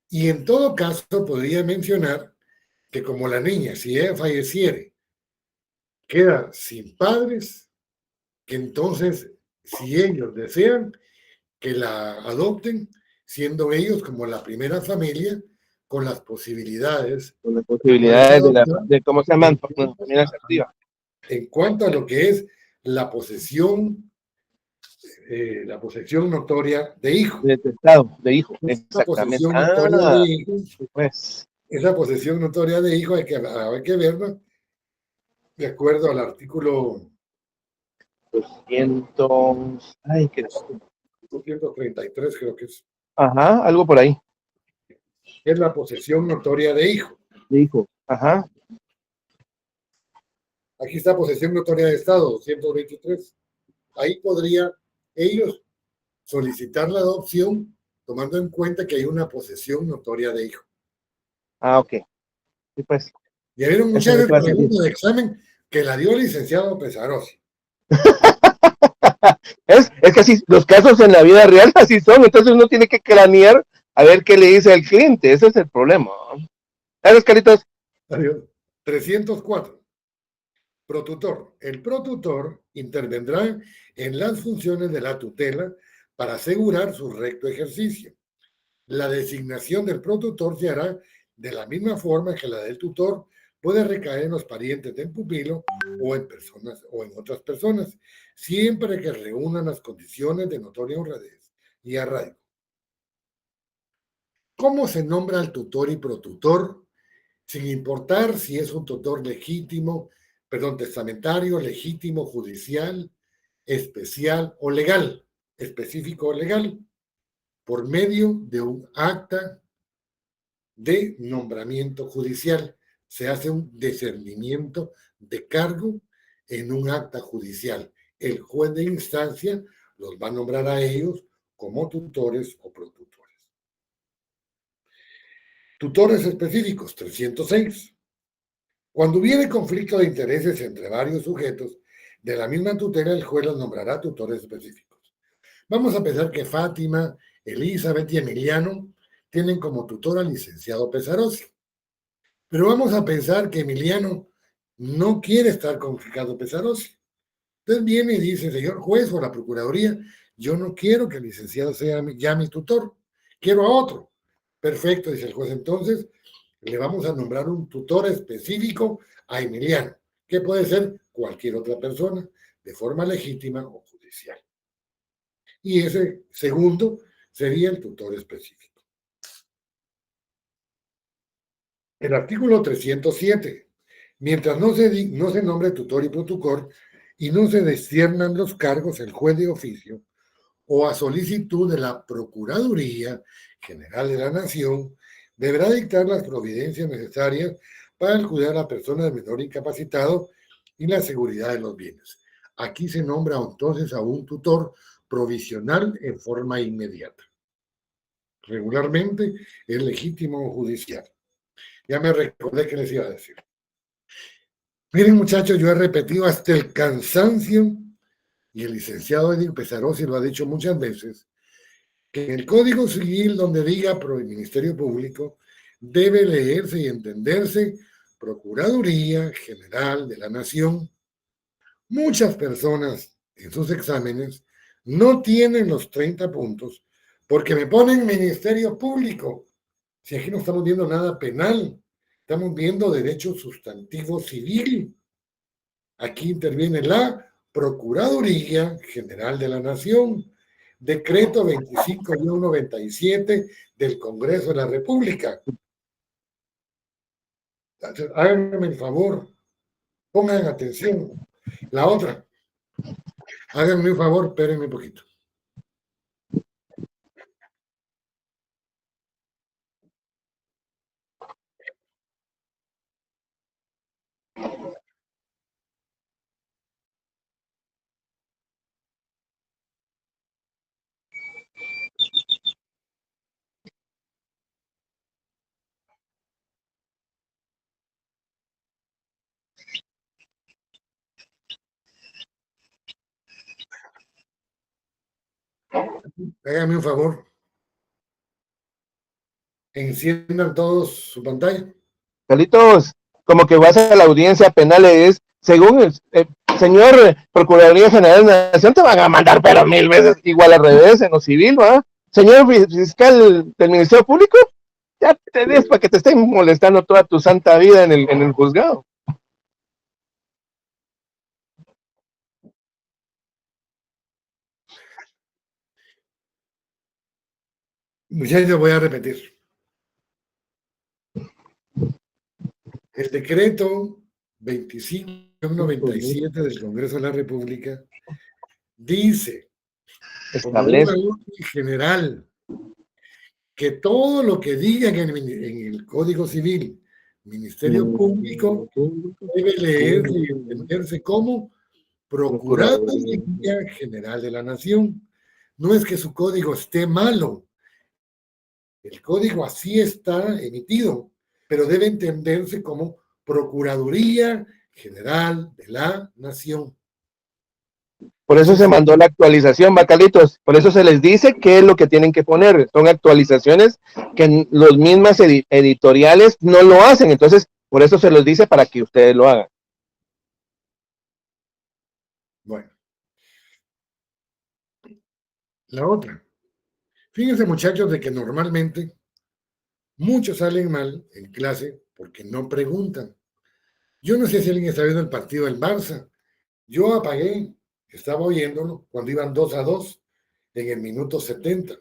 Y en todo caso, podría mencionar que como la niña, si ella falleciere, queda sin padres, que entonces, si ellos desean, que la adopten, siendo ellos como la primera familia, con las posibilidades Con las posibilidades de cómo se llaman, familias activas. en cuanto a lo que es la posesión notoria de hijo. De testado, de hijo, Esa exactamente. posesión notoria de hijo, Pues. esa posesión notoria de hijo hay que verla de acuerdo al artículo 200, ay, ¿qué es? 233, creo que es. Ajá, algo por ahí. Es la posesión notoria de hijo. De hijo, ajá. Aquí está posesión notoria de Estado, 223. Ahí podría ellos solicitar la adopción tomando en cuenta que hay una posesión notoria de hijo. Ah, ok. Sí, pues. Y vieron muchas veces preguntas de examen que la dio el licenciado Pesarosi. Es que así, los casos en la vida real así son, entonces uno tiene que cranear a ver qué le dice el cliente, ese es el problema. Gracias, Caritos. Adiós. 304. Protutor. El protutor intervendrá en las funciones de la tutela para asegurar su recto ejercicio. La designación del protutor se hará de la misma forma que la del tutor puede recaer en los parientes del pupilo o en personas o en otras personas, siempre que reúnan las condiciones de notoria honradez y arraigo. ¿Cómo se nombra al tutor y protutor? Sin importar si es un tutor legítimo, testamentario, legítimo, judicial, especial o legal, específico o legal, por medio de un acta de nombramiento judicial. Se hace un discernimiento de cargo en un acta judicial. El juez de instancia los va a nombrar a ellos como tutores o protutores. Tutores específicos, 306. Cuando hubiere conflicto de intereses entre varios sujetos de la misma tutela, el juez los nombrará tutores específicos. Vamos a pensar que Fátima, Elizabeth y Emiliano tienen como tutor al licenciado Pesarossi. Pero vamos a pensar que Emiliano no quiere estar con Ricardo Pesarossi. Entonces viene y dice, señor juez o la Procuraduría, yo no quiero que el licenciado sea ya mi tutor, quiero a otro. Perfecto, dice el juez, entonces le vamos a nombrar un tutor específico a Emiliano, que puede ser cualquier otra persona, de forma legítima o judicial. Y ese segundo sería el tutor específico. El artículo 307. Mientras no se nombre tutor y protutor y no se desciernan los cargos, el juez de oficio o a solicitud de la Procuraduría General de la Nación deberá dictar las providencias necesarias para el cuidado de la persona de menor incapacitado y la seguridad de los bienes. Aquí se nombra entonces a un tutor provisional en forma inmediata. Regularmente es legítimo judicial. Ya me recordé que les iba a decir. Miren, muchachos, yo he repetido hasta el cansancio, y el licenciado Edwin Pesarossi lo ha dicho muchas veces, que en el Código Civil donde diga Ministerio Público debe leerse y entenderse Procuraduría General de la Nación. Muchas personas en sus exámenes no tienen los 30 puntos porque me ponen Ministerio Público. Si aquí no estamos viendo nada penal, estamos viendo derecho sustantivo civil. Aquí interviene la Procuraduría General de la Nación, decreto 25-97 del Congreso de la República. Háganme el favor, pongan atención. La otra, háganme un favor, espérenme un poquito. Háganme un favor. Enciendan todos su pantalla. Carlitos, como que vas a la audiencia penal, es, según el señor Procuraduría General de la Nación, te van a mandar pero 1000 veces, igual al revés, en lo civil, ¿va? Señor fiscal del Ministerio Público, ya te des para que te estén molestando toda tu santa vida en el juzgado. Muchachos, voy a repetir. El decreto 2597 del Congreso de la República dice, como una Establece. orden general, que todo lo que digan en el Código Civil, Ministerio Público, debe leerse y entenderse como Procuraduría General de la Nación. No es que su código esté malo. El código así está emitido, pero debe entenderse como Procuraduría General de la Nación. Por eso se mandó la actualización, Bacalitos. Por eso se les dice qué es lo que tienen que poner. Son actualizaciones que los mismas editoriales no lo hacen. Entonces, por eso se los dice para que ustedes lo hagan. Bueno. La otra. Fíjense, muchachos, de que normalmente muchos salen mal en clase porque no preguntan. Yo no sé si alguien está viendo el partido del Barça. Yo apagué, estaba oyéndolo cuando iban 2-2 en el minuto 70.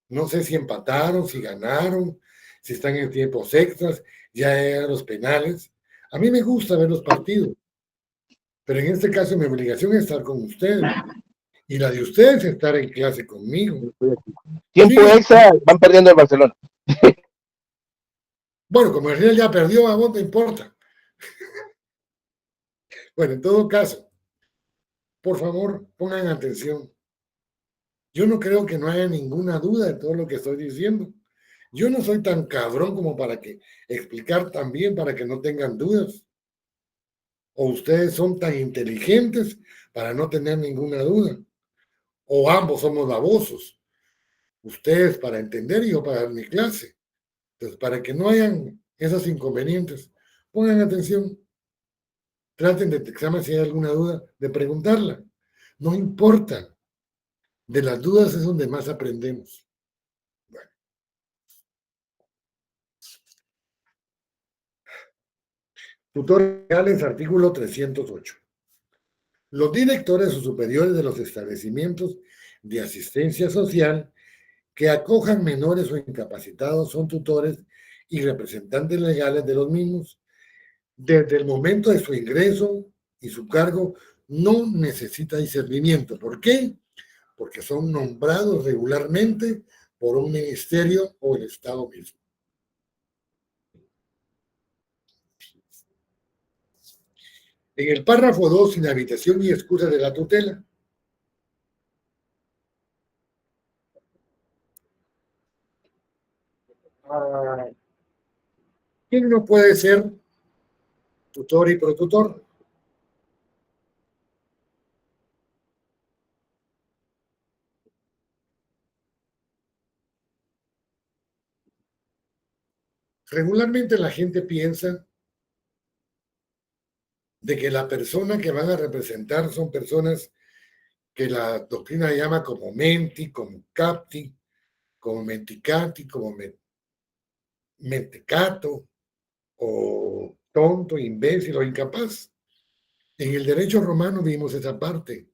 No sé si empataron, si ganaron, si están en tiempos extras, ya eran los penales. A mí me gusta ver los partidos, pero en este caso mi obligación es estar con ustedes y la de ustedes es estar en clase conmigo. Tiempo extra, van perdiendo el Barcelona. Bueno, como el Real ya perdió, a vos no importa. Bueno, en todo caso, por favor, pongan atención. Yo no creo que no haya ninguna duda de todo lo que estoy diciendo. Yo no soy tan cabrón como para que explicar también para que no tengan dudas. o ustedes son tan inteligentes para no tener ninguna duda, o ambos somos babosos, ustedes para entender y yo para dar mi clase. Entonces, para que no hayan esos inconvenientes, pongan atención, traten de examen si hay alguna duda, de preguntarla. No importa, de las dudas es donde más aprendemos. Bueno. Tutores legales, artículo 308. Los directores o superiores de los establecimientos de asistencia social que acojan menores o incapacitados son tutores y representantes legales de los mismos. Desde el momento de su ingreso y su cargo no necesita discernimiento. ¿Por qué? Porque son nombrados regularmente por un ministerio o el Estado mismo. En el párrafo 2, inhabilitación y excusa de la tutela. ¿Quién no puede ser tutor y protutor? Regularmente la gente piensa de que la persona que van a representar son personas que la doctrina llama como menti, como capti, como menticati, como mentecato, o tonto, imbécil o incapaz. En el derecho romano vimos esa parte,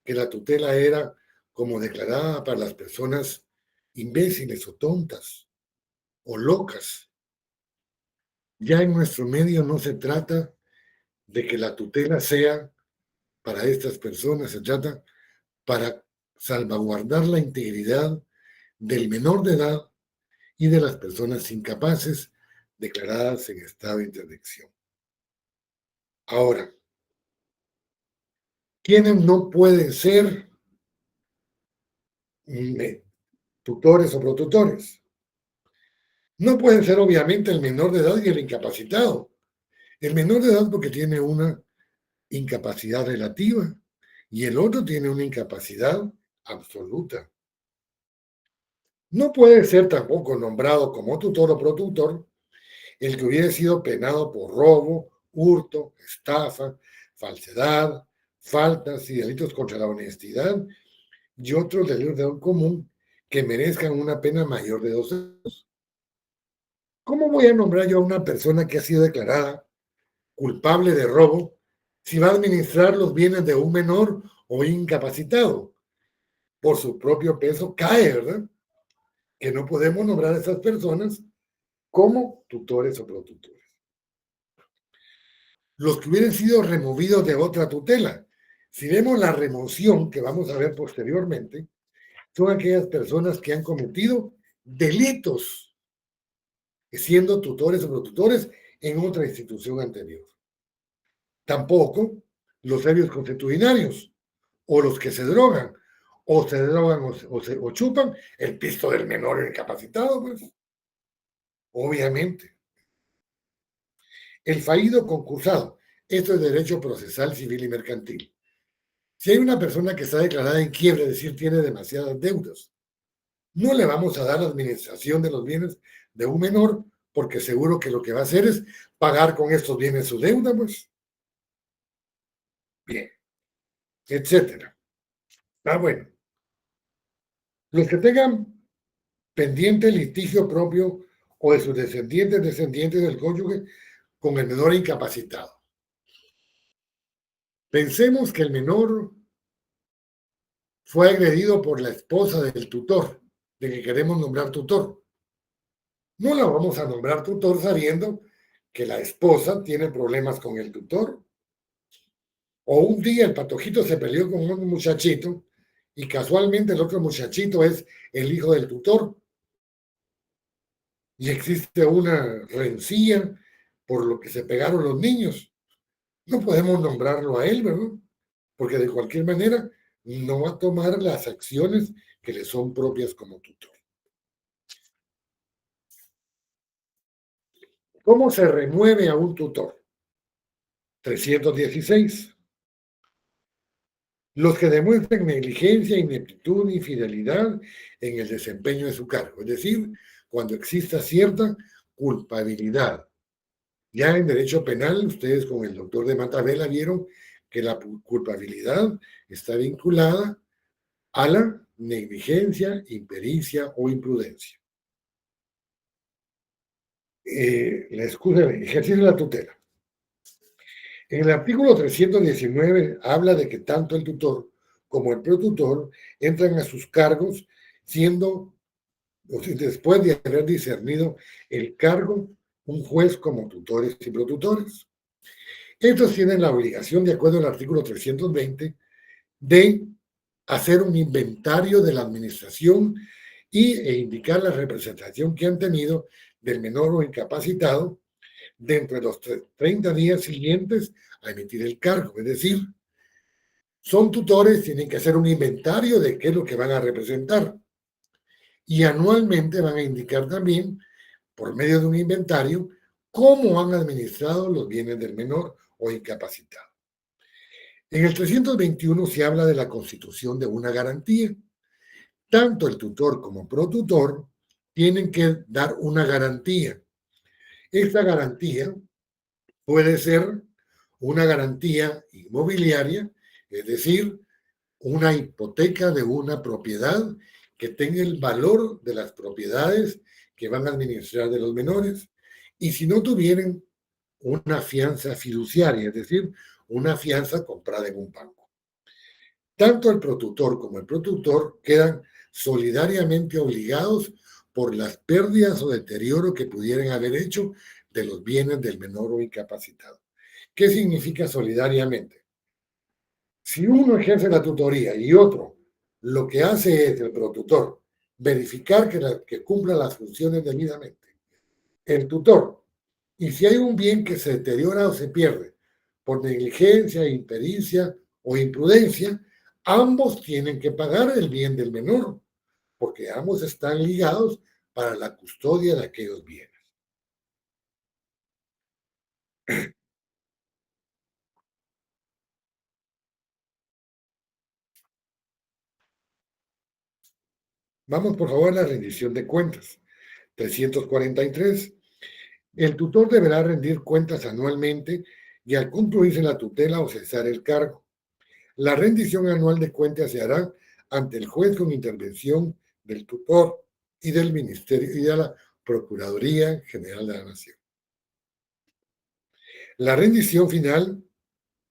que la tutela era como declarada para las personas imbéciles o tontas o locas. Ya en nuestro medio no se trata de que la tutela sea para estas personas, se trata para salvaguardar la integridad del menor de edad y de las personas incapaces declaradas en estado de interdicción. Ahora, ¿quiénes no pueden ser tutores o protutores? No pueden ser obviamente el menor de edad y el incapacitado. El menor de edad porque tiene una incapacidad relativa y el otro tiene una incapacidad absoluta. No puede ser tampoco nombrado como tutor o protutor el que hubiera sido penado por robo, hurto, estafa, falsedad, faltas y delitos contra la honestidad y otros delitos de un común que merezcan una pena mayor de 2 años. ¿Cómo voy a nombrar yo a una persona que ha sido declarada culpable de robo si va a administrar los bienes de un menor o incapacitado? Por su propio peso cae, ¿verdad? Que no podemos nombrar a esas personas como tutores o protutores. Los que hubieran sido removidos de otra tutela. Si vemos la remoción que vamos a ver posteriormente, son aquellas personas que han cometido delitos siendo tutores o protutores en otra institución anterior. Tampoco los serios constitucionarios o los que se drogan o chupan el pisto del menor incapacitado, pues. Obviamente. El fallido concursado. Esto es derecho procesal, civil y mercantil. Si hay una persona que está declarada en quiebra, es decir, tiene demasiadas deudas, no le vamos a dar la administración de los bienes de un menor, porque seguro que lo que va a hacer es pagar con estos bienes su deuda, pues. Bien, etcétera. Bueno. Los que tengan pendiente litigio propio o de sus descendientes del cónyuge con el menor incapacitado. Pensemos que el menor fue agredido por la esposa del tutor, de que queremos nombrar tutor. No la vamos a nombrar tutor sabiendo que la esposa tiene problemas con el tutor. O un día el patojito se peleó con un muchachito y casualmente el otro muchachito es el hijo del tutor. Y existe una rencilla por lo que se pegaron los niños. No podemos nombrarlo a él, ¿verdad? Porque de cualquier manera no va a tomar las acciones que le son propias como tutor. ¿Cómo se remueve a un tutor? 316. Los que demuestren negligencia, ineptitud, infidelidad en el desempeño de su cargo. Es decir, cuando exista cierta culpabilidad. Ya en derecho penal, ustedes con el doctor de Matabela vieron que la culpabilidad está vinculada a la negligencia, impericia o imprudencia. La excusa de ejercicio de la tutela. En el artículo 319 habla de que tanto el tutor como el protutor entran a sus cargos siendo, después de haber discernido el cargo, un juez como tutores y protutores. Estos tienen la obligación, de acuerdo al artículo 320, de hacer un inventario de la administración e indicar la representación que han tenido del menor o incapacitado dentro de los 30 días siguientes a emitir el cargo. Es decir, son tutores, tienen que hacer un inventario de qué es lo que van a representar. Y anualmente van a indicar también, por medio de un inventario, cómo han administrado los bienes del menor o incapacitado. En el 321 se habla de la constitución de una garantía. Tanto el tutor como protutor tienen que dar una garantía. Esta garantía puede ser una garantía inmobiliaria, es decir, una hipoteca de una propiedad que tenga el valor de las propiedades que van a administrar de los menores, y si no tuvieran una fianza fiduciaria, es decir, una fianza comprada en un banco. Tanto el protutor como el protutor quedan solidariamente obligados por las pérdidas o deterioro que pudieran haber hecho de los bienes del menor o incapacitado. ¿Qué significa solidariamente? Si uno ejerce la tutoría y otro lo que hace es el protutor verificar que cumpla las funciones debidamente, el tutor, y si hay un bien que se deteriora o se pierde por negligencia, impericia o imprudencia, ambos tienen que pagar el bien del menor, porque ambos están ligados para la custodia de aquellos bienes. Vamos, por favor, a la rendición de cuentas. 343. El tutor deberá rendir cuentas anualmente y al concluirse la tutela o cesar el cargo. La rendición anual de cuentas se hará ante el juez con intervención del tutor y del Ministerio y de la Procuraduría General de la Nación. La rendición final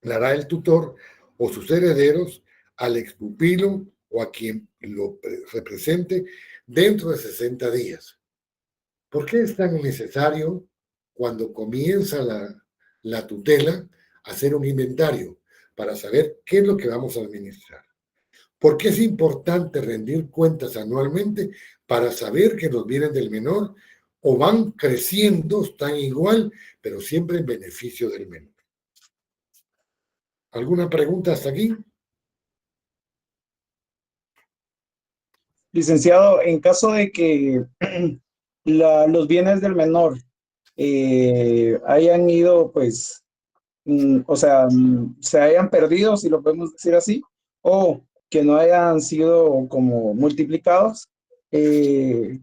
la hará el tutor o sus herederos al expupilo o a quien lo represente dentro de 60 días. ¿Por qué es tan necesario cuando comienza la tutela hacer un inventario para saber qué es lo que vamos a administrar? ¿Por qué es importante rendir cuentas anualmente para saber que los bienes del menor o van creciendo, están igual, pero siempre en beneficio del menor? ¿Alguna pregunta hasta aquí? Licenciado, en caso de que los bienes del menor hayan ido, pues, o sea, se hayan perdido, si lo podemos decir así, o que no hayan sido como multiplicados, ¿qué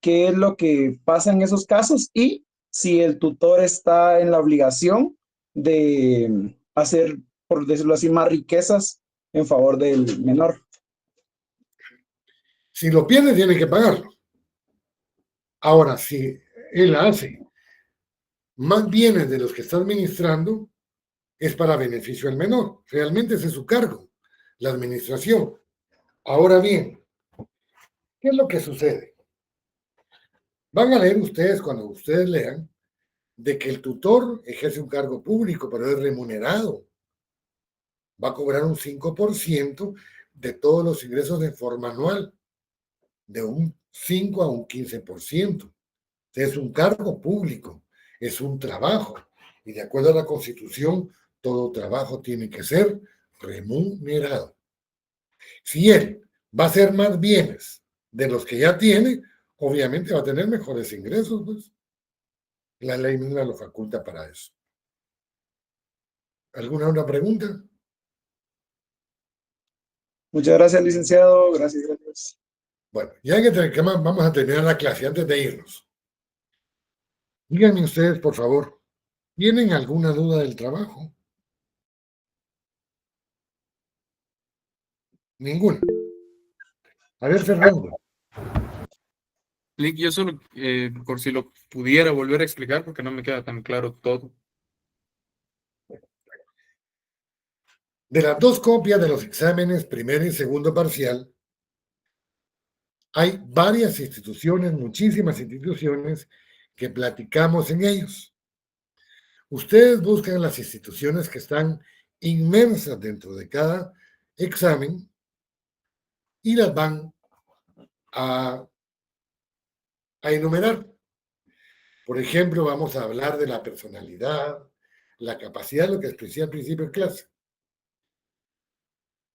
es lo que pasa en esos casos? Y si el tutor está en la obligación de hacer, por decirlo así, más riquezas en favor del menor. Si lo pierde, tiene que pagarlo. Ahora, si él hace más bienes de los que está administrando, es para beneficio del menor. Realmente ese es su cargo, la administración. Ahora bien, ¿qué es lo que sucede? Van a leer ustedes, cuando ustedes lean, de que el tutor ejerce un cargo público, pero es remunerado. Va a cobrar un 5% de todos los ingresos de forma anual, de un 5 a un 15%. Es un cargo público, es un trabajo. Y de acuerdo a la Constitución, todo trabajo tiene que ser remunerado. Si él va a hacer más bienes de los que ya tiene, obviamente va a tener mejores ingresos, pues. La ley misma lo faculta para eso. ¿Alguna otra pregunta? Muchas gracias, licenciado. Gracias, gracias. Bueno, ya que vamos a terminar la clase antes de irnos. Díganme ustedes, por favor, ¿tienen alguna duda del trabajo? Ninguna. A ver, Fernando. Yo solo, por si lo pudiera volver a explicar, porque no me queda tan claro todo. De las 2 copias de los exámenes primer y segundo parcial, hay varias instituciones, muchísimas instituciones, que platicamos en ellos. Ustedes buscan las instituciones que están inmersas dentro de cada examen y las van a enumerar. Por ejemplo, vamos a hablar de la personalidad, la capacidad, lo que expliqué al principio de clase.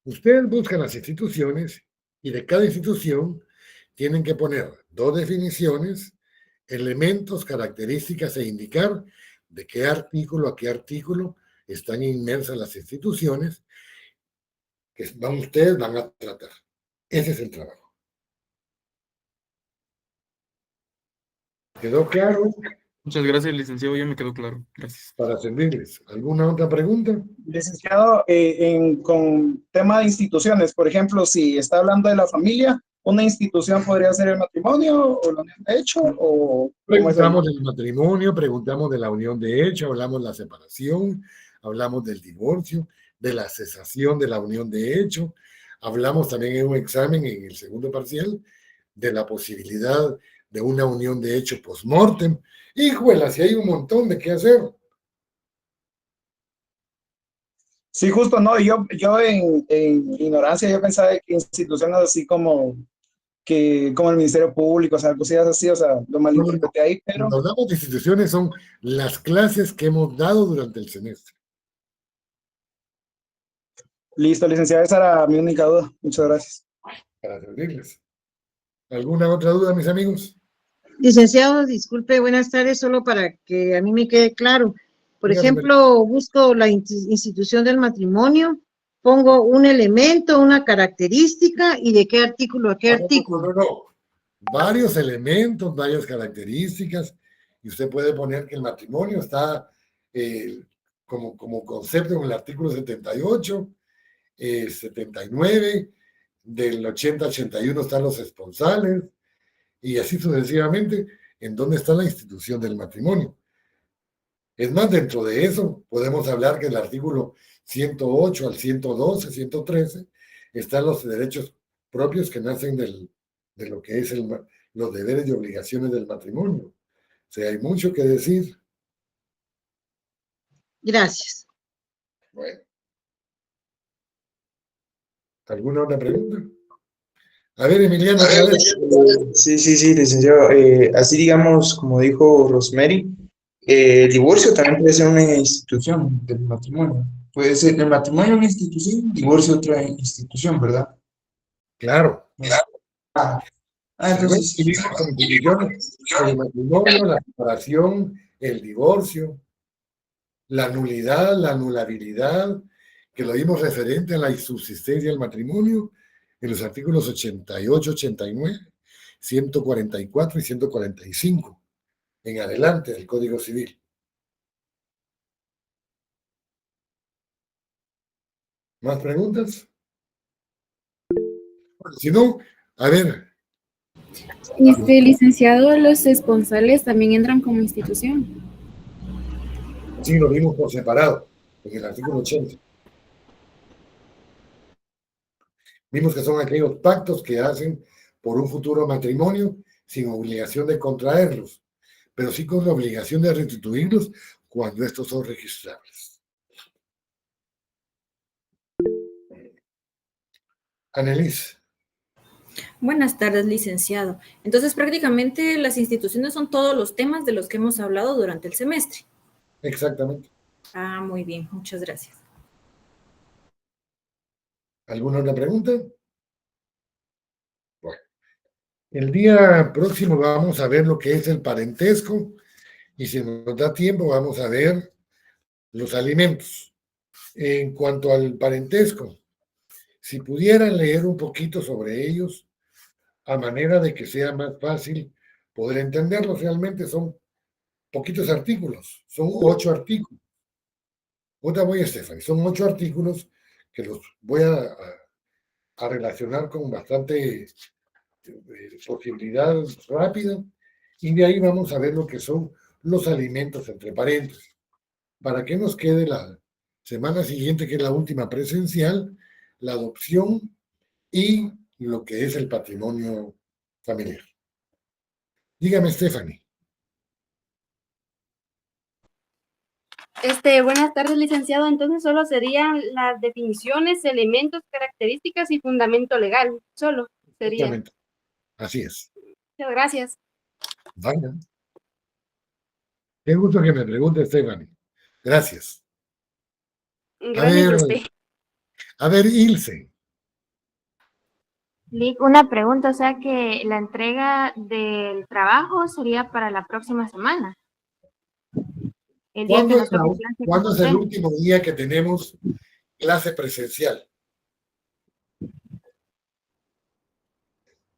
Ustedes buscan las instituciones y de cada institución tienen que poner 2 definiciones, elementos, características e indicar de qué artículo a qué artículo están inmersas las instituciones que ustedes van a tratar. Ese es el trabajo. ¿Quedó claro? Muchas gracias, licenciado, ya me quedó claro. Gracias. Para servirles. ¿Alguna otra pregunta? Licenciado, con tema de instituciones, por ejemplo, si está hablando de la familia, ¿una institución podría ser el matrimonio o la unión de hecho? ¿O cómo es ahí? Preguntamos del matrimonio, preguntamos de la unión de hecho, hablamos de la separación, hablamos del divorcio, de la cesación de la unión de hecho, hablamos también en un examen, en el segundo parcial, de la posibilidad de una unión de hecho post-mortem. Híjole, si hay un montón de qué hacer. Sí, justo, no, yo en ignorancia yo pensaba que instituciones así como el Ministerio Público, o sea, cosillas así, o sea, lo malinterpreté ahí, pero Cuando hablamos de instituciones son las clases que hemos dado durante el semestre. listo, licenciado, esa era mi única duda. Muchas gracias. Para servirles. ¿Alguna otra duda, mis amigos? Licenciado, disculpe, buenas tardes, solo para que a mí me quede claro. Por Dígame. ejemplo, busco la institución del matrimonio, pongo un elemento, una característica y de qué artículo a qué artículo. No. Varios elementos, varias características, y usted puede poner que el matrimonio está como concepto en el artículo 78, 79, del 80 81 están los esponsales, y así sucesivamente, en dónde está la institución del matrimonio. Es más, dentro de eso podemos hablar que el artículo 108 al 112, 113, están los derechos propios que nacen de lo que es los deberes y obligaciones del matrimonio. O sea, hay mucho que decir. Gracias. Bueno. ¿Alguna otra pregunta? A ver, Emiliano, otra vez. Sí, licenciado. Así digamos, como dijo Rosemary, el divorcio también puede ser una institución del matrimonio. Puede ser el matrimonio una institución, el divorcio otra institución, ¿verdad? Claro. Entonces, el matrimonio, la separación, el divorcio, la nulidad, la anulabilidad, que lo vimos referente a la insubsistencia del matrimonio en los artículos 88, 89, 144 y 145 en adelante del Código Civil. ¿Más preguntas? Bueno, si no, a ver. Licenciado, los esponsales también entran como institución. Sí, lo vimos por separado, en el artículo 80. Vimos que son aquellos pactos que hacen por un futuro matrimonio sin obligación de contraerlos, pero sí con la obligación de restituirlos cuando estos son registrables. Annelies. Buenas tardes, licenciado. Entonces, prácticamente las instituciones son todos los temas de los que hemos hablado durante el semestre. Exactamente. Ah, muy bien, muchas gracias. ¿Alguna otra pregunta? Bueno, el día próximo vamos a ver lo que es el parentesco y si nos da tiempo vamos a ver los alimentos. En cuanto al parentesco, si pudieran leer un poquito sobre ellos, a manera de que sea más fácil poder entenderlos, realmente son poquitos artículos, son 8 artículos. Otra voy a Stephanie, son 8 artículos que los voy a relacionar con bastante posibilidad rápida, y de ahí vamos a ver lo que son los alimentos entre paréntesis. Para que nos quede la semana siguiente, que es la última presencial, la adopción y lo que es el patrimonio familiar. Dígame, Stephanie. Buenas tardes, licenciado. Entonces solo serían las definiciones, elementos, características y fundamento legal. Solo sería. Exactamente. Así es. Muchas gracias. Vaya. Qué gusto que me pregunte, Stephanie. Gracias. Gracias a usted. A ver, Ilse. Lick, una pregunta, o sea que la entrega del trabajo sería para la próxima semana. El día que nos toque clase con ¿Cuándo es el usted. último día que tenemos clase presencial?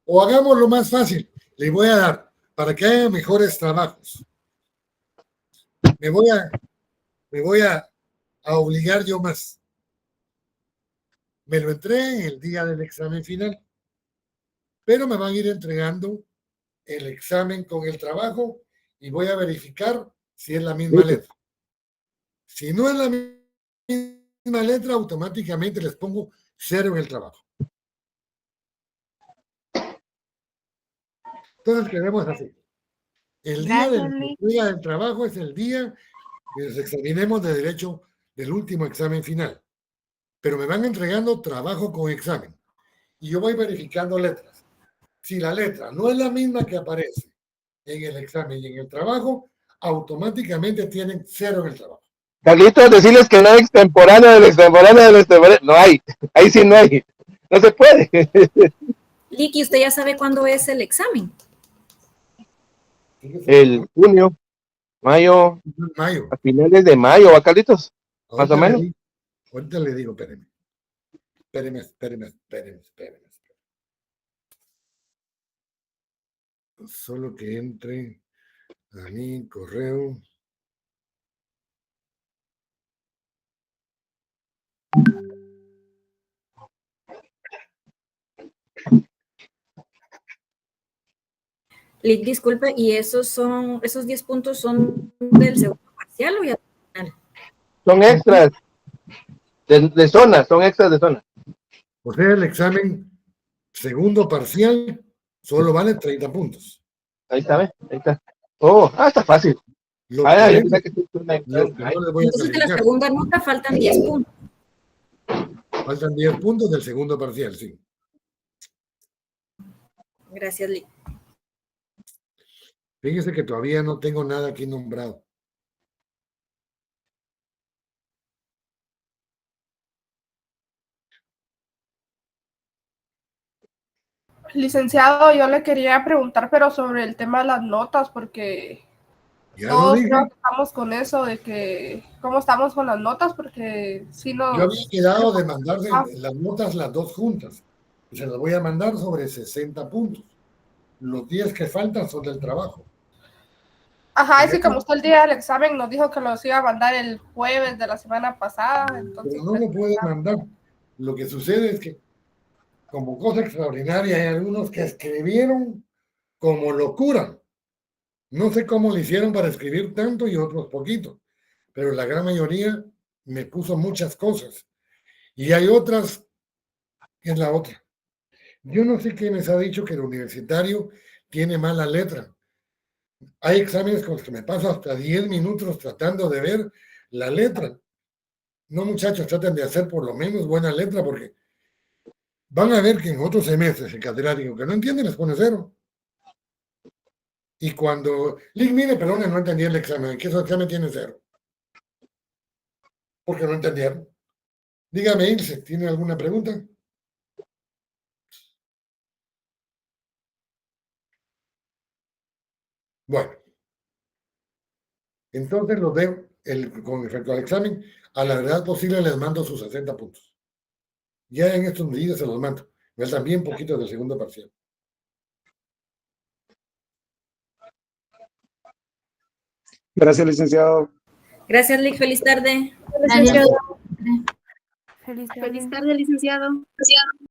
O hagámoslo más fácil. Le voy a dar, para que haya mejores trabajos, me voy a obligar yo más. Me lo entregué el día del examen final, pero me van a ir entregando el examen con el trabajo y voy a verificar si es la misma letra. Si no es la misma letra, automáticamente les pongo 0 en el trabajo. Entonces quedemos así. El día de la entrega del trabajo es el día que nos examinemos de derecho del último examen final. Pero me van entregando trabajo con examen. Y yo voy verificando letras. Si la letra no es la misma que aparece en el examen y en el trabajo, automáticamente tienen 0 en el trabajo. Carlitos, decirles que no hay extemporáneo del extemporáneo del extemporáneo. No hay. Ahí sí no hay. No se puede. Licky, ¿usted ya sabe cuándo es el examen? El junio, mayo, a finales de mayo, ¿va, Carlitos? Más o menos. Ahorita le digo, espéreme. Solo que entre a mi correo. Lick, disculpe, ¿y esos 10 puntos son del segundo parcial o ya final? Son extras de zona, son extras de zona. O sea, el examen segundo parcial solo vale 30 puntos. Ahí está, ¿ves? Ahí está. Oh, está fácil. Entonces de la segunda nota faltan 10 puntos. Faltan 10 puntos del segundo parcial, sí. Gracias, Lick. Fíjese que todavía no tengo nada aquí nombrado. Licenciado, yo le quería preguntar, pero sobre el tema de las notas, porque todos creo que estamos con eso de que, ¿cómo estamos con las notas? Porque si no... Yo había quedado de mandarse las notas las dos juntas. Y se las voy a mandar sobre 60 puntos. Los 10 que faltan son del trabajo. Ajá, es que como usted el día del examen nos dijo que los iba a mandar el jueves de la semana pasada. Entonces, pero no lo puede mandar. Lo que sucede es que, como cosa extraordinaria, hay algunos que escribieron como locura. No sé cómo le hicieron para escribir tanto y otros poquito, pero la gran mayoría me puso muchas cosas. Y hay otras, que es la otra. Yo no sé qué les ha dicho que el universitario tiene mala letra. Hay exámenes con los que me paso hasta 10 minutos tratando de ver la letra. No, muchachos, traten de hacer por lo menos buena letra, porque van a ver que en otros semestres el catedrático que no entiende les pone 0. Y cuando, Lick, mire, perdón, no entendí el examen. ¿En qué examen tiene 0? Porque no entendieron. Dígame, Ilse, ¿tiene alguna pregunta? Bueno. Entonces los dejo. con respecto al examen, a la verdad posible les mando sus 60 puntos. Ya en estos días se los mando. Me faltan bien poquitos del segundo parcial. Gracias, licenciado. Gracias, Lick. Feliz tarde. Adiós. Feliz tarde. Feliz tarde, licenciado.